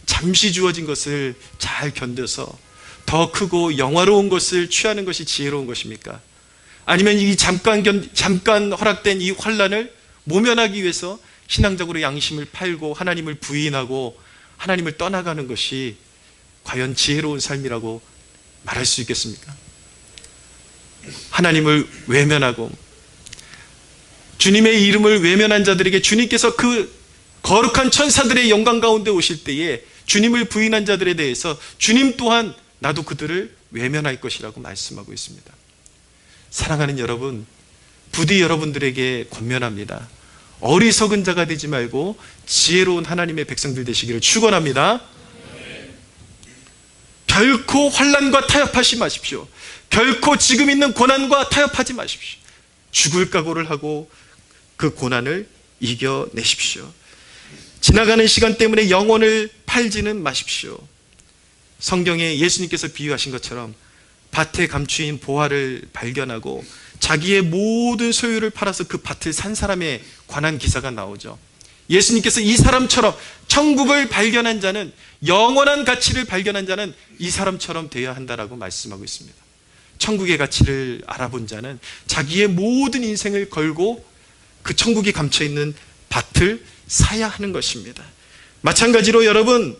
잠시 주어진 것을 잘 견뎌서 더 크고 영화로운 것을 취하는 것이 지혜로운 것입니까? 아니면 이 잠깐 허락된 이 환난을 모면하기 위해서 신앙적으로 양심을 팔고 하나님을 부인하고 하나님을 떠나가는 것이 과연 지혜로운 삶이라고 말할 수 있겠습니까? 하나님을 외면하고 주님의 이름을 외면한 자들에게 주님께서 그 거룩한 천사들의 영광 가운데 오실 때에 주님을 부인한 자들에 대해서 주님 또한 나도 그들을 외면할 것이라고 말씀하고 있습니다. 사랑하는 여러분, 부디 여러분들에게 권면합니다. 어리석은 자가 되지 말고 지혜로운 하나님의 백성들 되시기를 축원합니다. 결코 환난과 타협하지 마십시오. 결코 지금 있는 고난과 타협하지 마십시오. 죽을 각오를 하고 그 고난을 이겨내십시오. 지나가는 시간 때문에 영혼을 팔지는 마십시오. 성경에 예수님께서 비유하신 것처럼 밭에 감추인 보화를 발견하고 자기의 모든 소유를 팔아서 그 밭을 산 사람에 관한 기사가 나오죠. 예수님께서 이 사람처럼 천국을 발견한 자는, 영원한 가치를 발견한 자는 이 사람처럼 되어야 한다라고 말씀하고 있습니다. 천국의 가치를 알아본 자는 자기의 모든 인생을 걸고 그 천국이 감춰있는 밭을 사야 하는 것입니다. 마찬가지로 여러분,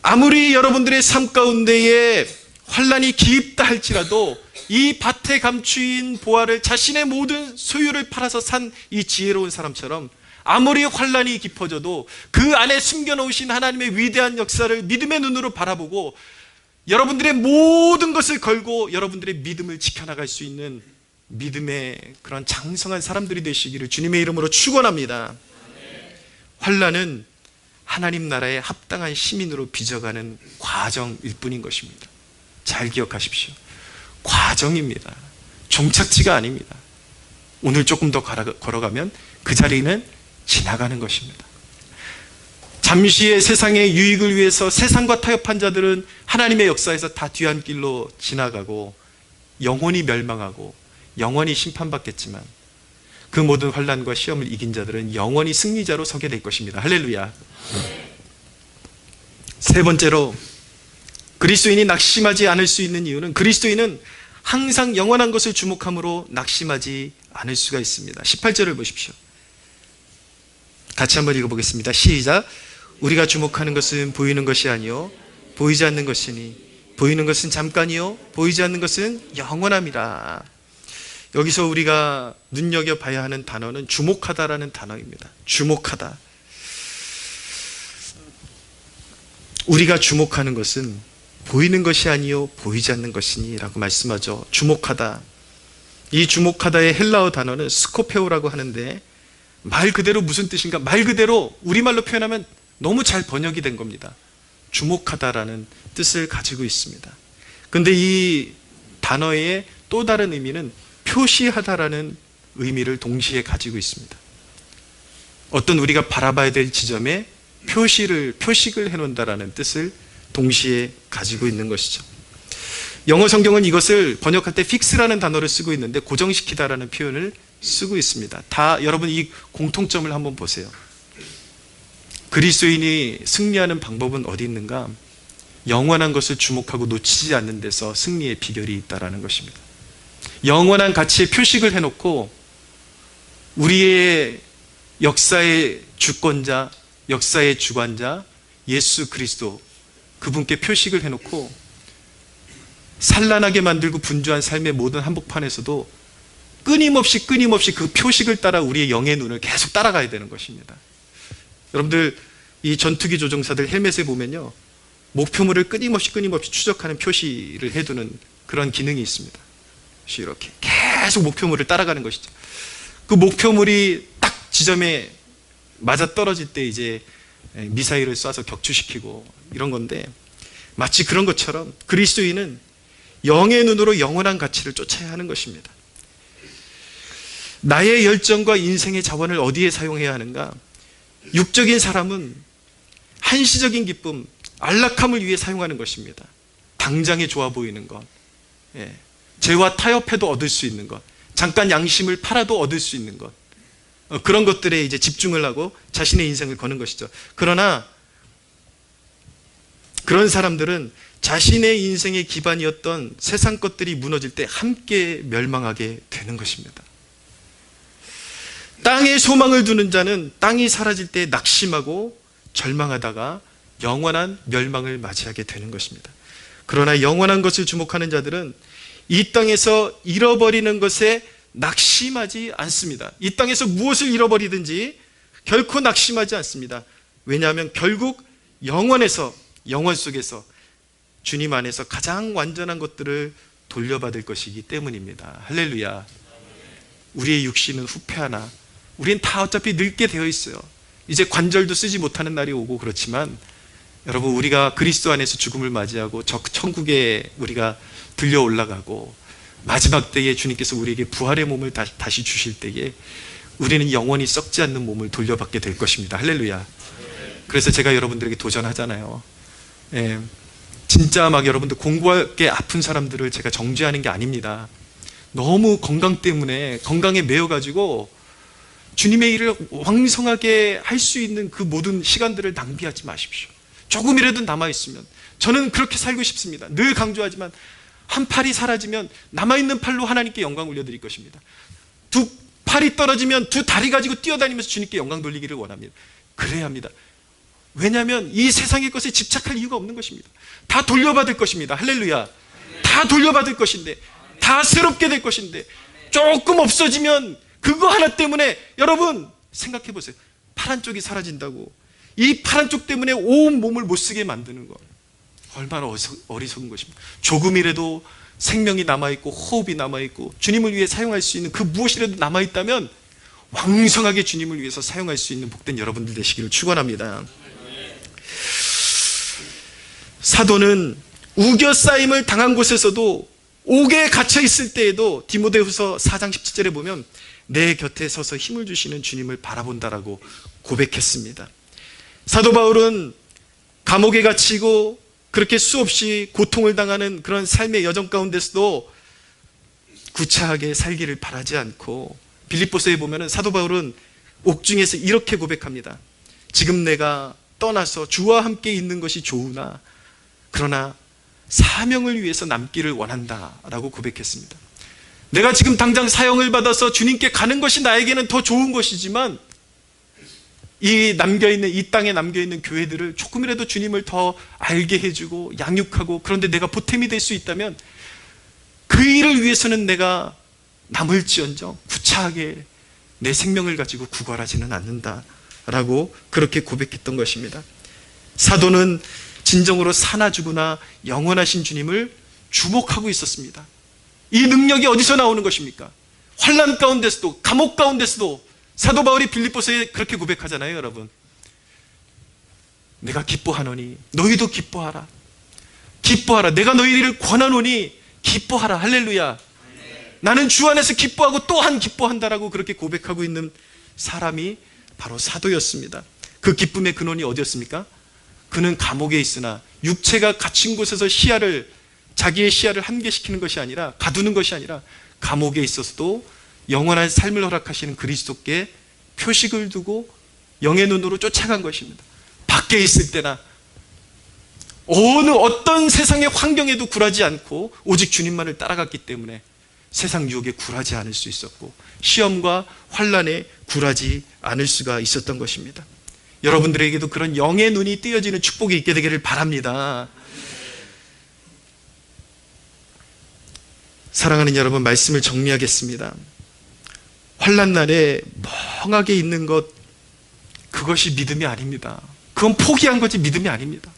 아무리 여러분들의 삶 가운데에 환난이 깊다 할지라도 이 밭에 감추인 보화를 자신의 모든 소유를 팔아서 산 이 지혜로운 사람처럼 아무리 환난이 깊어져도 그 안에 숨겨놓으신 하나님의 위대한 역사를 믿음의 눈으로 바라보고 여러분들의 모든 것을 걸고 여러분들의 믿음을 지켜나갈 수 있는 믿음의 그런 장성한 사람들이 되시기를 주님의 이름으로 축원합니다. 환난은 하나님 나라의 합당한 시민으로 빚어가는 과정일 뿐인 것입니다. 잘 기억하십시오. 과정입니다. 종착지가 아닙니다. 오늘 조금 더 걸어가면 그 자리는 지나가는 것입니다. 잠시의 세상의 유익을 위해서 세상과 타협한 자들은 하나님의 역사에서 다 뒤안길로 지나가고 영원히 멸망하고 영원히 심판받겠지만, 그 모든 환난과 시험을 이긴 자들은 영원히 승리자로 서게 될 것입니다. 할렐루야. 세 번째로, 그리스도인이 낙심하지 않을 수 있는 이유는, 그리스도인은 항상 영원한 것을 주목함으로 낙심하지 않을 수가 있습니다. 18절을 보십시오. 같이 한번 읽어보겠습니다. 시작. 우리가 주목하는 것은 보이는 것이 아니요 보이지 않는 것이니 보이는 것은 잠깐이요 보이지 않는 것은 영원함이라. 여기서 우리가 눈여겨봐야 하는 단어는 주목하다라는 단어입니다. 주목하다. 우리가 주목하는 것은 보이는 것이 아니요 보이지 않는 것이니 라고 말씀하죠. 주목하다. 이 주목하다의 헬라어 단어는 스코페오라고 하는데, 말 그대로 무슨 뜻인가? 말 그대로 우리말로 표현하면 너무 잘 번역이 된 겁니다. 주목하다라는 뜻을 가지고 있습니다. 그런데 이 단어의 또 다른 의미는 표시하다라는 의미를 동시에 가지고 있습니다. 어떤 우리가 바라봐야 될 지점에 표식을 해놓는다라는 뜻을 동시에 가지고 있는 것이죠. 영어 성경은 이것을 번역할 때 fix라는 단어를 쓰고 있는데 고정시키다라는 표현을 쓰고 있습니다. 다 여러분 이 공통점을 한번 보세요. 그리스도인이 승리하는 방법은 어디 있는가? 영원한 것을 주목하고 놓치지 않는 데서 승리의 비결이 있다라는 것입니다. 영원한 가치의 표식을 해놓고 우리의 역사의 주권자, 역사의 주관자 예수 그리스도, 그분께 표식을 해놓고 산란하게 만들고 분주한 삶의 모든 한복판에서도 끊임없이 그 표식을 따라 우리의 영의 눈을 계속 따라가야 되는 것입니다. 여러분들 이 전투기 조종사들 헬멧에 보면요, 목표물을 끊임없이 추적하는 표시를 해두는 그런 기능이 있습니다. 이렇게 계속 목표물을 따라가는 것이죠. 그 목표물이 딱 지점에 맞아 떨어질 때 이제 미사일을 쏴서 격추시키고 이런 건데, 마치 그런 것처럼 그리스도인은 영의 눈으로 영원한 가치를 쫓아야 하는 것입니다. 나의 열정과 인생의 자원을 어디에 사용해야 하는가? 육적인 사람은 한시적인 기쁨, 안락함을 위해 사용하는 것입니다. 당장에 좋아 보이는 것, 죄와 타협해도 얻을 수 있는 것, 잠깐 양심을 팔아도 얻을 수 있는 것, 그런 것들에 이제 집중을 하고 자신의 인생을 거는 것이죠. 그러나 그런 사람들은 자신의 인생의 기반이었던 세상 것들이 무너질 때 함께 멸망하게 되는 것입니다. 땅에 소망을 두는 자는 땅이 사라질 때 낙심하고 절망하다가 영원한 멸망을 맞이하게 되는 것입니다. 그러나 영원한 것을 주목하는 자들은 이 땅에서 잃어버리는 것에 낙심하지 않습니다. 이 땅에서 무엇을 잃어버리든지 결코 낙심하지 않습니다. 왜냐하면 결국 영원 속에서 주님 안에서 가장 완전한 것들을 돌려받을 것이기 때문입니다. 할렐루야. 우리의 육신은 후패하나 우리는 다 어차피 늙게 되어 있어요. 이제 관절도 쓰지 못하는 날이 오고 그렇지만, 여러분 우리가 그리스도 안에서 죽음을 맞이하고 천국에 우리가 들려 올라가고 마지막 때에 주님께서 우리에게 부활의 몸을 다시 주실 때에 우리는 영원히 썩지 않는 몸을 돌려받게 될 것입니다. 할렐루야. 그래서 제가 여러분들에게 도전하잖아요. 진짜 막 여러분들 공부할 게 아픈 사람들을 제가 정죄하는 게 아닙니다. 너무 건강 때문에 건강에 매여가지고 주님의 일을 왕성하게 할 수 있는 그 모든 시간들을 낭비하지 마십시오. 조금이라도 남아있으면, 저는 그렇게 살고 싶습니다. 늘 강조하지만 한 팔이 사라지면 남아있는 팔로 하나님께 영광 올려드릴 것입니다. 두 팔이 떨어지면 두 다리 가지고 뛰어다니면서 주님께 영광 돌리기를 원합니다. 그래야 합니다. 왜냐하면 이 세상의 것에 집착할 이유가 없는 것입니다. 다 돌려받을 것입니다. 할렐루야. 다 돌려받을 것인데, 다 새롭게 될 것인데, 조금 없어지면 그거 하나 때문에, 여러분 생각해 보세요. 파란 쪽이 사라진다고 이 파란 쪽 때문에 온 몸을 못 쓰게 만드는 거 얼마나 어리석은 것입니까? 조금이라도 생명이 남아있고 호흡이 남아있고 주님을 위해 사용할 수 있는 그 무엇이라도 남아있다면 왕성하게 주님을 위해서 사용할 수 있는 복된 여러분들 되시기를 축원합니다. 사도는 우겨싸임을 당한 곳에서도 옥에 갇혀 있을 때에도 디모데후서 4장 17절에 보면 내 곁에 서서 힘을 주시는 주님을 바라본다라고 고백했습니다. 사도 바울은 감옥에 갇히고 그렇게 수없이 고통을 당하는 그런 삶의 여정 가운데서도 구차하게 살기를 바라지 않고, 빌립보서에 보면 사도 바울은 옥중에서 이렇게 고백합니다. 지금 내가 떠나서 주와 함께 있는 것이 좋으나 그러나 사명을 위해서 남기를 원한다 라고 고백했습니다. 내가 지금 당장 사형을 받아서 주님께 가는 것이 나에게는 더 좋은 것이지만 이 땅에 남겨있는 교회들을 조금이라도 주님을 더 알게 해주고 양육하고, 그런데 내가 보탬이 될 수 있다면 그 일을 위해서는 내가 남을지언정 구차하게 내 생명을 가지고 구걸하지는 않는다 라고 그렇게 고백했던 것입니다. 사도는 진정으로 사나 죽으나 영원하신 주님을 주목하고 있었습니다. 이 능력이 어디서 나오는 것입니까? 환난 가운데서도, 감옥 가운데서도 사도 바울이 빌립보서에 그렇게 고백하잖아요, 여러분. 내가 기뻐하노니 너희도 기뻐하라. 기뻐하라. 내가 너희를 권하노니 기뻐하라. 할렐루야. 나는 주 안에서 기뻐하고 또한 기뻐한다라고 그렇게 고백하고 있는 사람이 바로 사도였습니다. 그 기쁨의 근원이 어디였습니까? 그는 감옥에 있으나 육체가 갇힌 곳에서 자기의 시야를 한계시키는 것이 아니라, 가두는 것이 아니라 감옥에 있어서도 영원한 삶을 허락하시는 그리스도께 표식을 두고 영의 눈으로 쫓아간 것입니다. 밖에 있을 때나 어떤 세상의 환경에도 굴하지 않고 오직 주님만을 따라갔기 때문에 세상 유혹에 굴하지 않을 수 있었고 시험과 환난에 굴하지 않을 수가 있었던 것입니다. 여러분들에게도 그런 영의 눈이 띄어지는 축복이 있게 되기를 바랍니다. 사랑하는 여러분, 말씀을 정리하겠습니다. 환난 날에 멍하게 있는 것, 그것이 믿음이 아닙니다. 그건 포기한 거지 믿음이 아닙니다.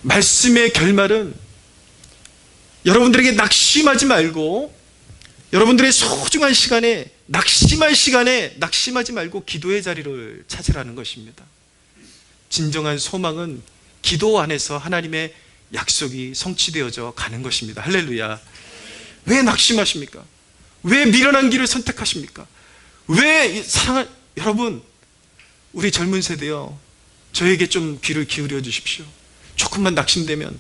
말씀의 결말은 여러분들에게 낙심하지 말고, 여러분들의 소중한 시간에 낙심하지 말고 기도의 자리를 찾으라는 것입니다. 진정한 소망은 기도 안에서 하나님의 약속이 성취되어져 가는 것입니다. 할렐루야. 왜 낙심하십니까? 왜 미련한 길을 선택하십니까? 여러분, 우리 젊은 세대요, 저에게 좀 귀를 기울여 주십시오. 조금만 낙심되면,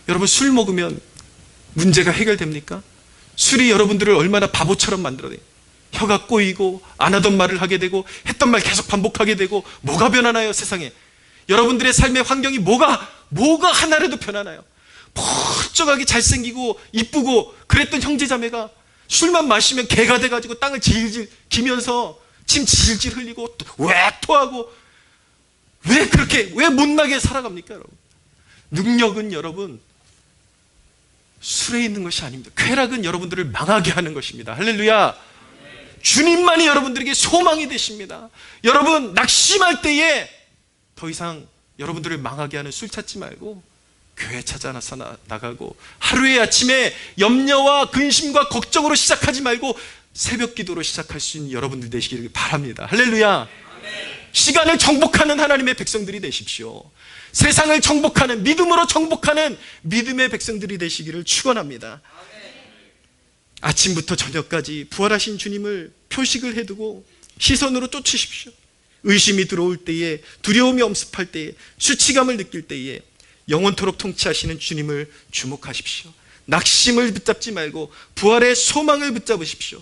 여러분 술 먹으면 문제가 해결됩니까? 술이 여러분들을 얼마나 바보처럼 만들어내요. 혀가 꼬이고 안 하던 말을 하게 되고 했던 말 계속 반복하게 되고, 뭐가 변하나요 세상에? 여러분들의 삶의 환경이 뭐가 하나라도 변하나요? 멀쩡하게 잘생기고 이쁘고 그랬던 형제자매가 술만 마시면 개가 돼가지고 땅을 질질 기면서 침 질질 흘리고 왜 토하고 왜 못나게 살아갑니까? 여러분, 능력은 여러분 술에 있는 것이 아닙니다. 쾌락은 여러분들을 망하게 하는 것입니다. 할렐루야. 주님만이 여러분들에게 소망이 되십니다. 여러분, 낙심할 때에 더 이상 여러분들을 망하게 하는 술 찾지 말고 교회 찾아 나가고, 하루의 아침에 염려와 근심과 걱정으로 시작하지 말고 새벽 기도로 시작할 수 있는 여러분들 되시기를 바랍니다. 할렐루야. 시간을 정복하는 하나님의 백성들이 되십시오. 세상을 정복하는, 믿음으로 정복하는 믿음의 백성들이 되시기를 축원합니다. 아침부터 저녁까지 부활하신 주님을 표식을 해두고 시선으로 쫓으십시오. 의심이 들어올 때에, 두려움이 엄습할 때에, 수치감을 느낄 때에 영원토록 통치하시는 주님을 주목하십시오. 낙심을 붙잡지 말고 부활의 소망을 붙잡으십시오.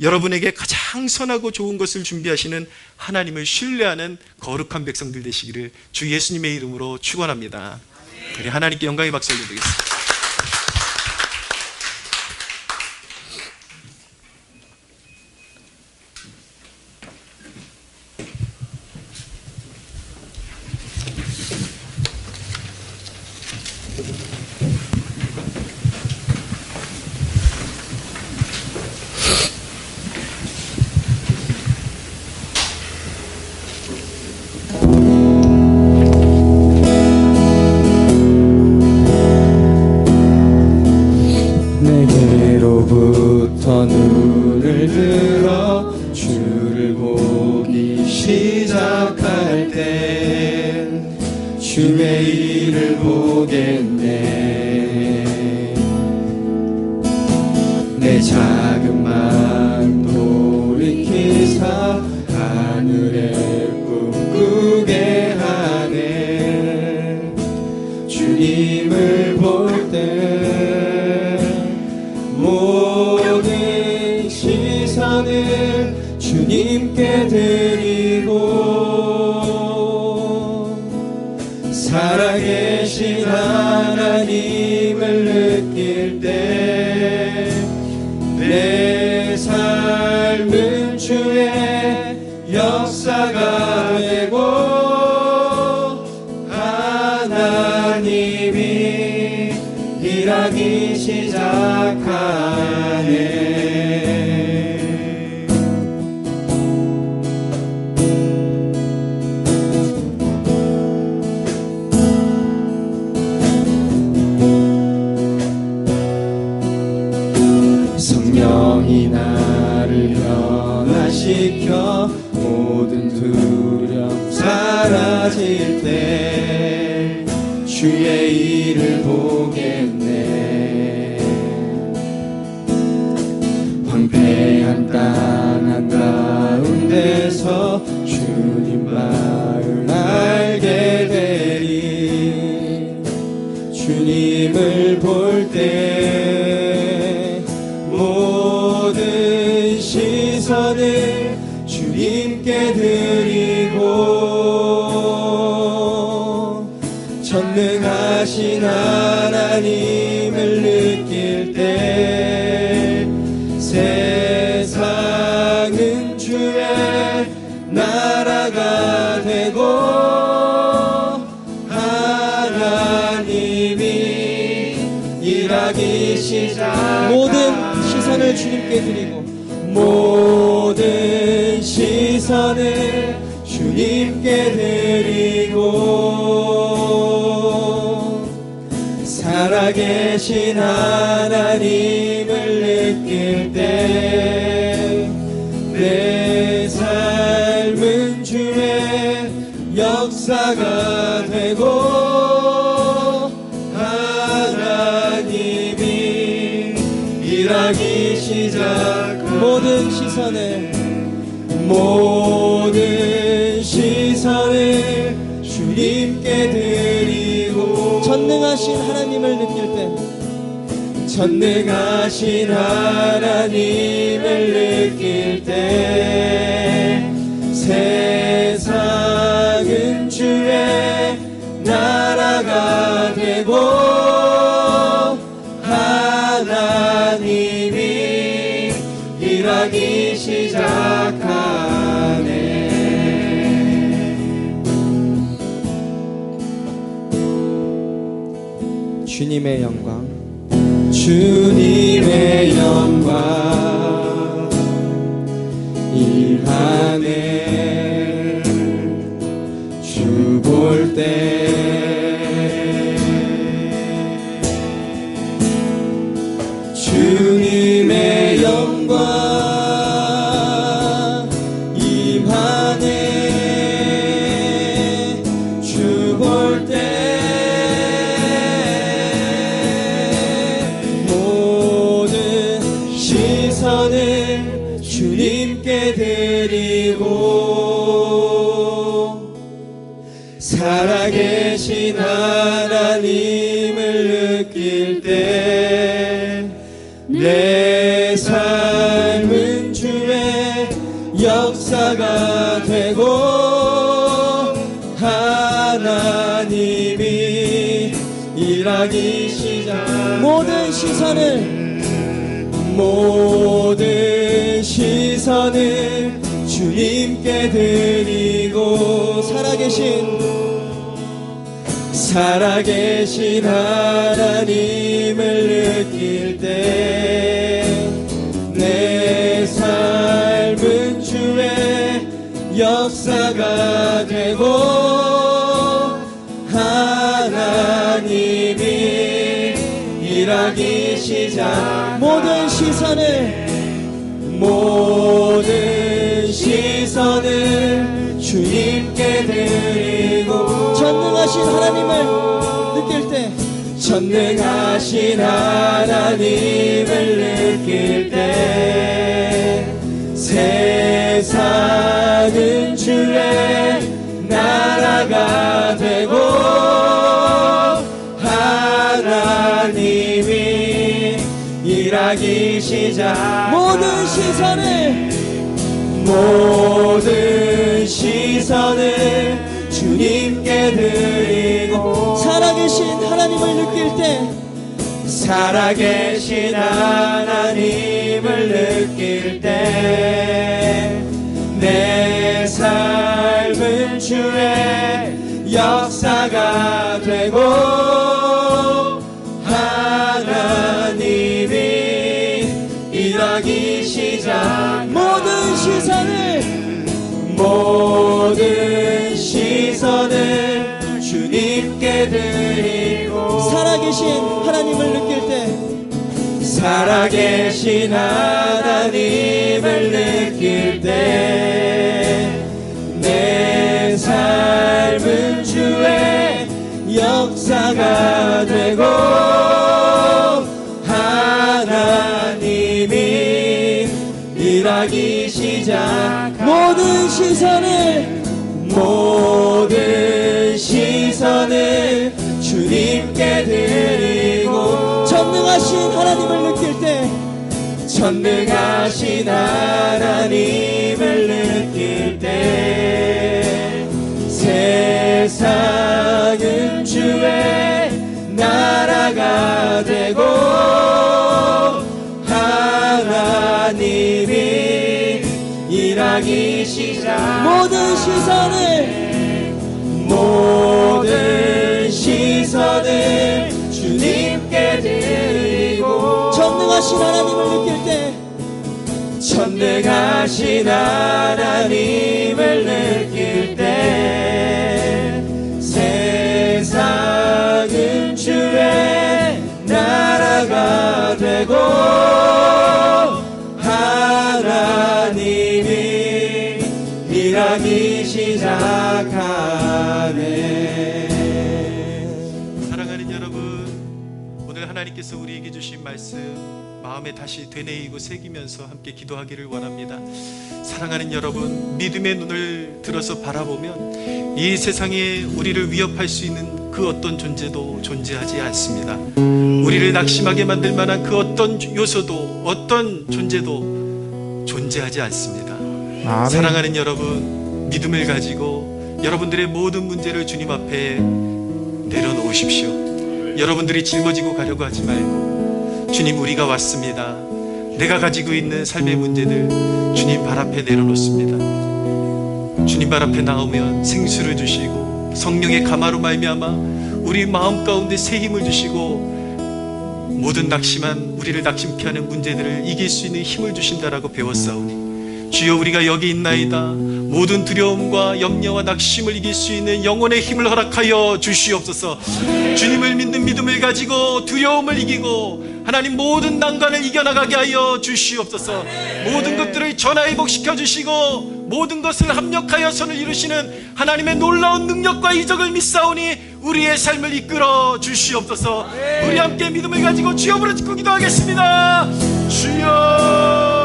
여러분에게 가장 선하고 좋은 것을 준비하시는 하나님을 신뢰하는 거룩한 백성들 되시기를 주 예수님의 이름으로 축원합니다. 우리 하나님께 영광의 박수 올려드리겠습니다. 내게로부터 눈을 들어 주를 보기 시작할 때 주의 작은 마음 돌이키사 하늘에 꿈꾸게 하네. 주님을 볼 때 모든 시선을 주님께 드리고 살아계신 하나님을 느낄 때 내 삶은 주의 역사가 되고 하나님이 일하기 시작하네. 성령이 나를 변화시켜 모든 두려움 사라질 때 주의 일을 보겠네. 황폐한 땅 한가운데서 주님 마을 알게 되리. 주님을 볼 때 모든 시선을 주님께 드리고 전능하신 하나님을 느낄 때 세상은 주의 나라가 되고 하나님이 일하기 시작. 모든 시선을 주님께 드리고 모든 시선을 주님께 드리고 살아계신 하나님을 느낄 때 내 삶은 주의 역사가 되고 하나님이 일하기 시작. 모든 시선을 주님께 드리고 전능하신 하나님을 느낄 때 전능하신 하나님을 느낄 때 세상은 주의 나라가 되고 하나님이 일하기 시작하네. 주님의 영광, 주님의 영광 임하네. 주 볼 때 주님의 영광 임하네. 주 볼 때 시선을 주님께 드리고 살아계신 하나님을 느낄 때 내 삶은 주의 역사가 되고 하나님이 일하기 시작. 모든 시선을 주님께 드리고 살아계신 하나님을 느낄 때 내 삶은 주의 역사가 되고 하나님이 일하기 시작. 모든 시선을 주님께 드리고 전능하신 하나님을 느낄 때 전능하신 하나님을 느낄 때 세상은 주의 나라가 되고 하나님이 일하기 시작 모든 시선을 주님께 드리고 살아계신 하나님을 느낄 때 살아계신 하나님을 느낄 때 내 삶은 주의 역사가 되고 하나님이 일하기 시작 모든 시선을 주님께 드리고 살아계신 하나님을 느낄 때 살아계신 하나님을 느낄 때 내 삶은 주의 역사가 되고 하나님이 일하기 시작 모든 시선을 주님께 드리고 전능하신 하나님을 느낄 때 전능하신 하나님을 느낄 때 세상은 주의 나라가 되고 하나님이 일하기 시작 모든 시선을 주님께 드리고 전능하신 하나님을 느낄 때 전능하신 하나님을 느낄 때 세상은 주의 나라가 되고 하나님이 일하기 시작하네. 사랑하는 여러분, 오늘 하나님께서 우리에게 주신 말씀 마음에 다시 되뇌이고 새기면서 함께 기도하기를 원합니다. 사랑하는 여러분, 믿음의 눈을 들어서 바라보면 이 세상에 우리를 위협할 수 있는 그 어떤 존재도 존재하지 않습니다. 우리를 낙심하게 만들 만한 그 어떤 요소도 어떤 존재도 존재하지 않습니다. 아멘. 사랑하는 여러분, 믿음을 가지고 여러분들의 모든 문제를 주님 앞에 내려놓으십시오. 여러분들이 짊어지고 가려고 하지 말고, 주님, 우리가 왔습니다. 내가 가지고 있는 삶의 문제들 주님 발 앞에 내려놓습니다. 주님 발 앞에 나오면 생수를 주시고 성령의 감화로 말미암아 우리 마음 가운데 새 힘을 주시고 모든 낙심한 우리를 낙심케 하는 문제들을 이길 수 있는 힘을 주신다라고 배웠사오니, 주여, 우리가 여기 있나이다. 모든 두려움과 염려와 낙심을 이길 수 있는 영혼의 힘을 허락하여 주시옵소서. 주님을 믿는 믿음을 가지고 두려움을 이기고 하나님 모든 난관을 이겨나가게 하여 주시옵소서. 모든 것들을 전화위복시켜 주시고 모든 것을 합력하여 선을 이루시는 하나님의 놀라운 능력과 이적을 믿사오니 우리의 삶을 이끌어 주시옵소서. 우리 함께 믿음을 가지고 주여 부르짖고 기도하겠습니다. 주여,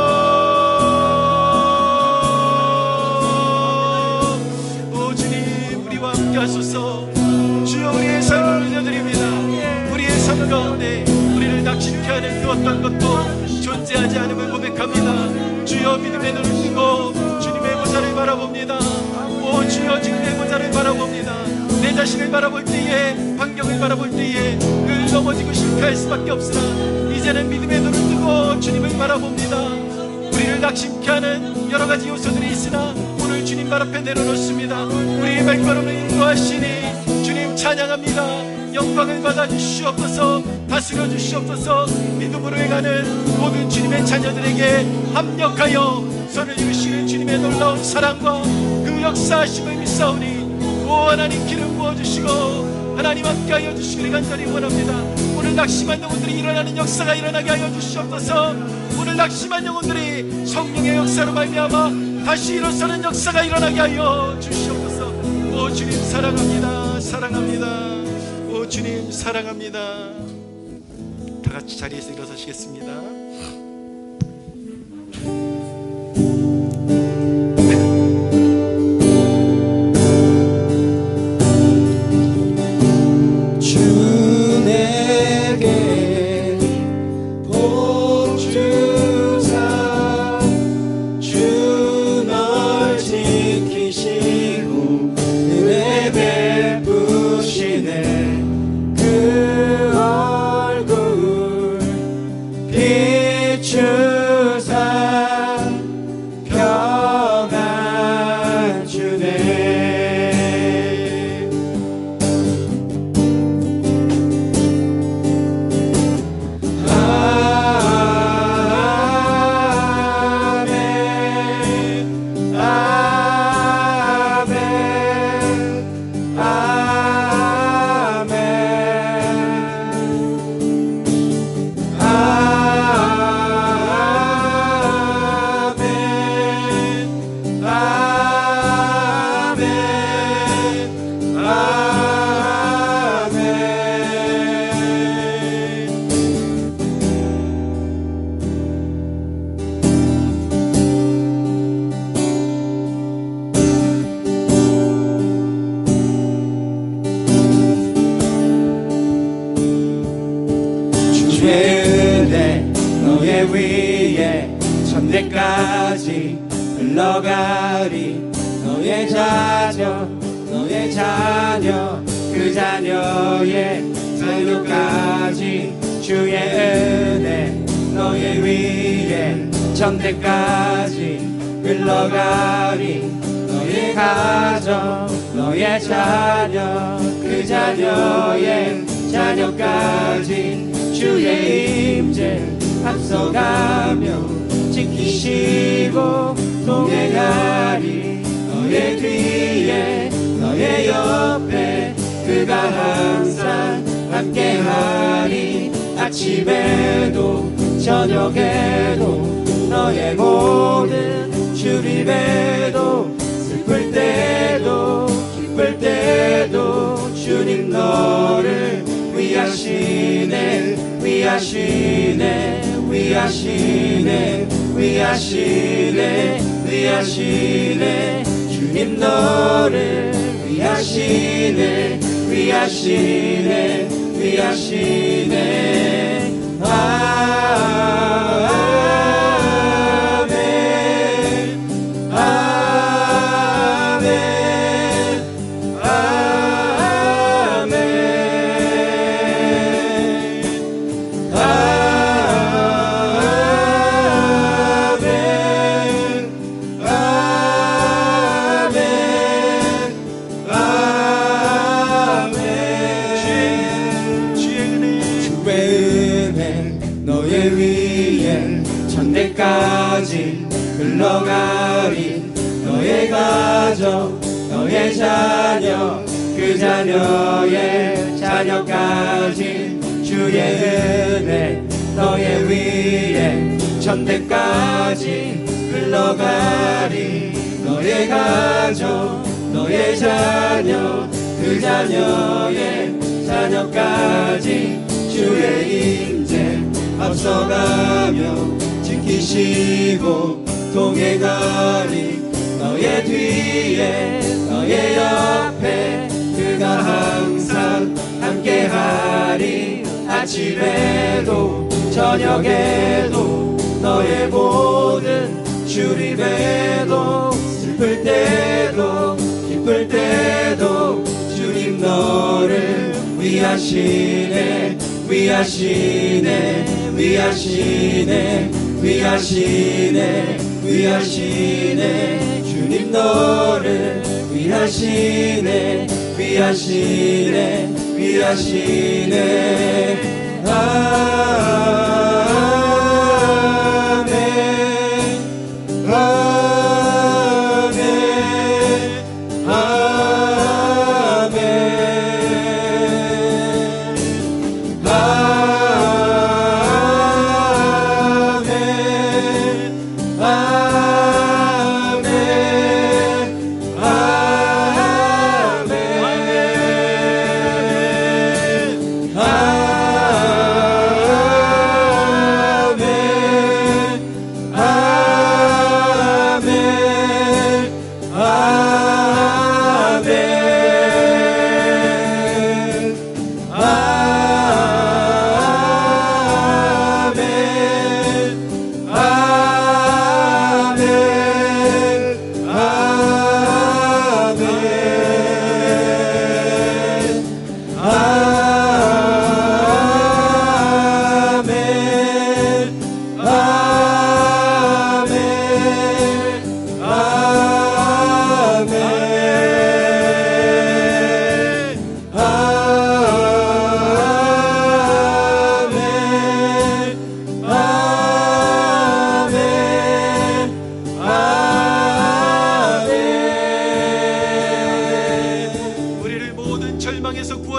하소서. 주여, 우리의 삶을 올려드립니다. 우리의 삶 가운데 우리를 낙심케 하는 그 어떤 것도 존재하지 않음을 고백합니다. 주여, 믿음의 눈을 뜨고 주님의 보좌를 바라봅니다. 오 주여, 주님의 보좌를 바라봅니다. 내 자신을 바라볼 때에, 환경을 바라볼 때에 늘 넘어지고 실패할 수밖에 없으나 이제는 믿음의 눈을 뜨고 주님을 바라봅니다. 우리를 낙심케 하는 여러 가지 요소들이 있으나 오늘 주님 발 앞에 내려놓습니다. 우리의 발걸음을 인도하시니 주님 찬양합니다. 영광을 받아 주시옵소서. 다스려 주시옵소서. 믿음으로 행하는 모든 주님의 자녀들에게 합력하여 선을 이루시는 주님의 놀라운 사랑과 그 역사하심을 믿사오니, 오 하나님, 기름 부어주시고 하나님 함께하여 주시기를 간절히 원합니다. 오늘 낙심한 영혼들이 일어나는 역사가 일어나게 하여 주시옵소서. 오늘 낙심한 영혼들이 성령의 역사로 말미암아 다시 일어서는 역사가 일어나게 하여 주시옵소서. 오 주님 사랑합니다. 사랑합니다. 오 주님 사랑합니다. 다 같이 자리에서 일어서시겠습니다. 주 내게 복 주사 주 널 지키시고 은혜 베푸시네 그 얼굴 비추사 평안 주네 주의 은혜 너의 위에 천대까지 흘러가리 너의 자녀 그 자녀의 자녀까지 주의 은혜 너의 위에 천대까지 흘러가리 너의 가정 너의 자녀 그 자녀의 자녀까지 주의 임재 앞서가며 지키시고 동행하리 너의 뒤에 너의 옆에 그가 항상 함께하리 아침에도 저녁에도 너의 모든 주림에도 슬플 때도 기쁠 때도 주님 너를 위하시네 위하시네 위하시네 위하시네 위하시네 주님 너를 위하시네 위하시네 위하시네 아멘 아멘 아멘 너의 위에 천대까지 흘러가리 너의 가정 너의 자녀 그 자녀의 자녀까지 주의 은혜 너의 위에 천대까지 흘러가리 너의 가정 너의 자녀 그 자녀의 자녀까지 주의 임재 앞서가며 지키시고 동행하리 너의 뒤에 너의 옆에 그가 항상 함께하리 아침에도 저녁에도 너의 모든 주림에도 슬플 때도 기쁠 때도 주님 너를 위하시네 위하시네 위하시네 위하시네 위하시네 주님 너를 위하시네 위하시네 위하시네 아멘 아멘 아멘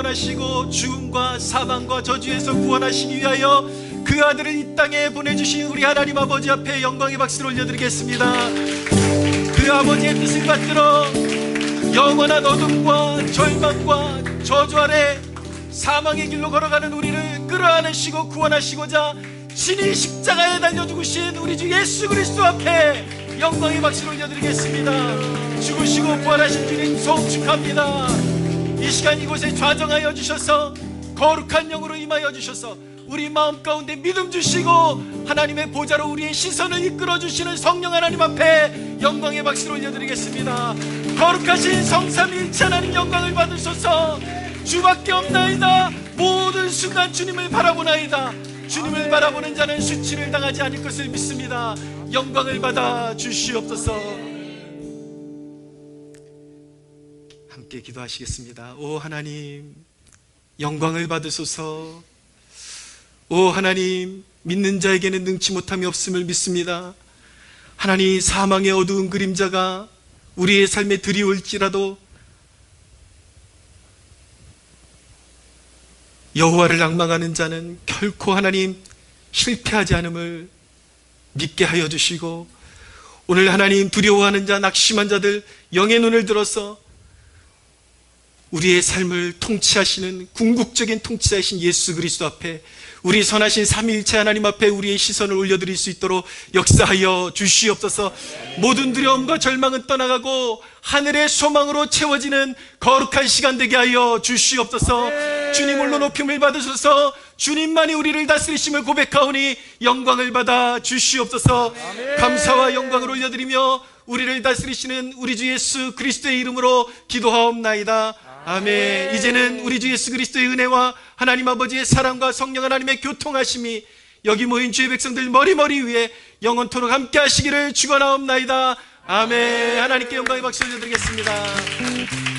구원하시고 죽음과 사망과 저주에서 구원하시기 위하여 그 아들을 이 땅에 보내주신 우리 하나님 아버지 앞에 영광의 박수를 올려드리겠습니다. 그 아버지의 뜻을 받들어 영원한 어둠과 절망과 저주 아래 사망의 길로 걸어가는 우리를 끌어안으시고 구원하시고자 신이 십자가에 달려 죽으신 우리 주 예수 그리스도 앞에 영광의 박수를 올려드리겠습니다. 죽으시고 부활하신 주님 소원 축하합니다. 이 시간 이곳에 좌정하여 주셔서 거룩한 영으로 임하여 주셔서 우리 마음 가운데 믿음 주시고 하나님의 보좌로 우리의 시선을 이끌어 주시는 성령 하나님 앞에 영광의 박수를 올려드리겠습니다. 거룩하신 성삼위일체 하나님 영광을 받으소서. 주밖에 없나이다. 모든 순간 주님을 바라보나이다. 주님을 바라보는 자는 수치를 당하지 않을 것을 믿습니다. 영광을 받아 주시옵소서. 함께 기도하시겠습니다. 오 하나님, 영광을 받으소서. 오 하나님, 믿는 자에게는 능치 못함이 없음을 믿습니다. 하나님, 사망의 어두운 그림자가 우리의 삶에 들이올지라도 여호와를 낭망하는 자는 결코 하나님 실패하지 않음을 믿게 하여 주시고, 오늘 하나님 두려워하는 자, 낙심한 자들 영의 눈을 들어서 우리의 삶을 통치하시는 궁극적인 통치자이신 예수 그리스도 앞에, 우리 선하신 삼위일체 하나님 앞에 우리의 시선을 올려드릴 수 있도록 역사하여 주시옵소서. 모든 두려움과 절망은 떠나가고 하늘의 소망으로 채워지는 거룩한 시간 되게 하여 주시옵소서. 주님 홀로 높임을 받으셔서 주님만이 우리를 다스리심을 고백하오니 영광을 받아 주시옵소서. 감사와 영광을 올려드리며 우리를 다스리시는 우리 주 예수 그리스도의 이름으로 기도하옵나이다. 아멘. 이제는 우리 주 예수 그리스도의 은혜와 하나님 아버지의 사랑과 성령 하나님의 교통하심이 여기 모인 주의 백성들 머리머리 위에 영원토록 함께 하시기를 축원하옵나이다. 아멘. 하나님께 영광의 박수 올려드리겠습니다.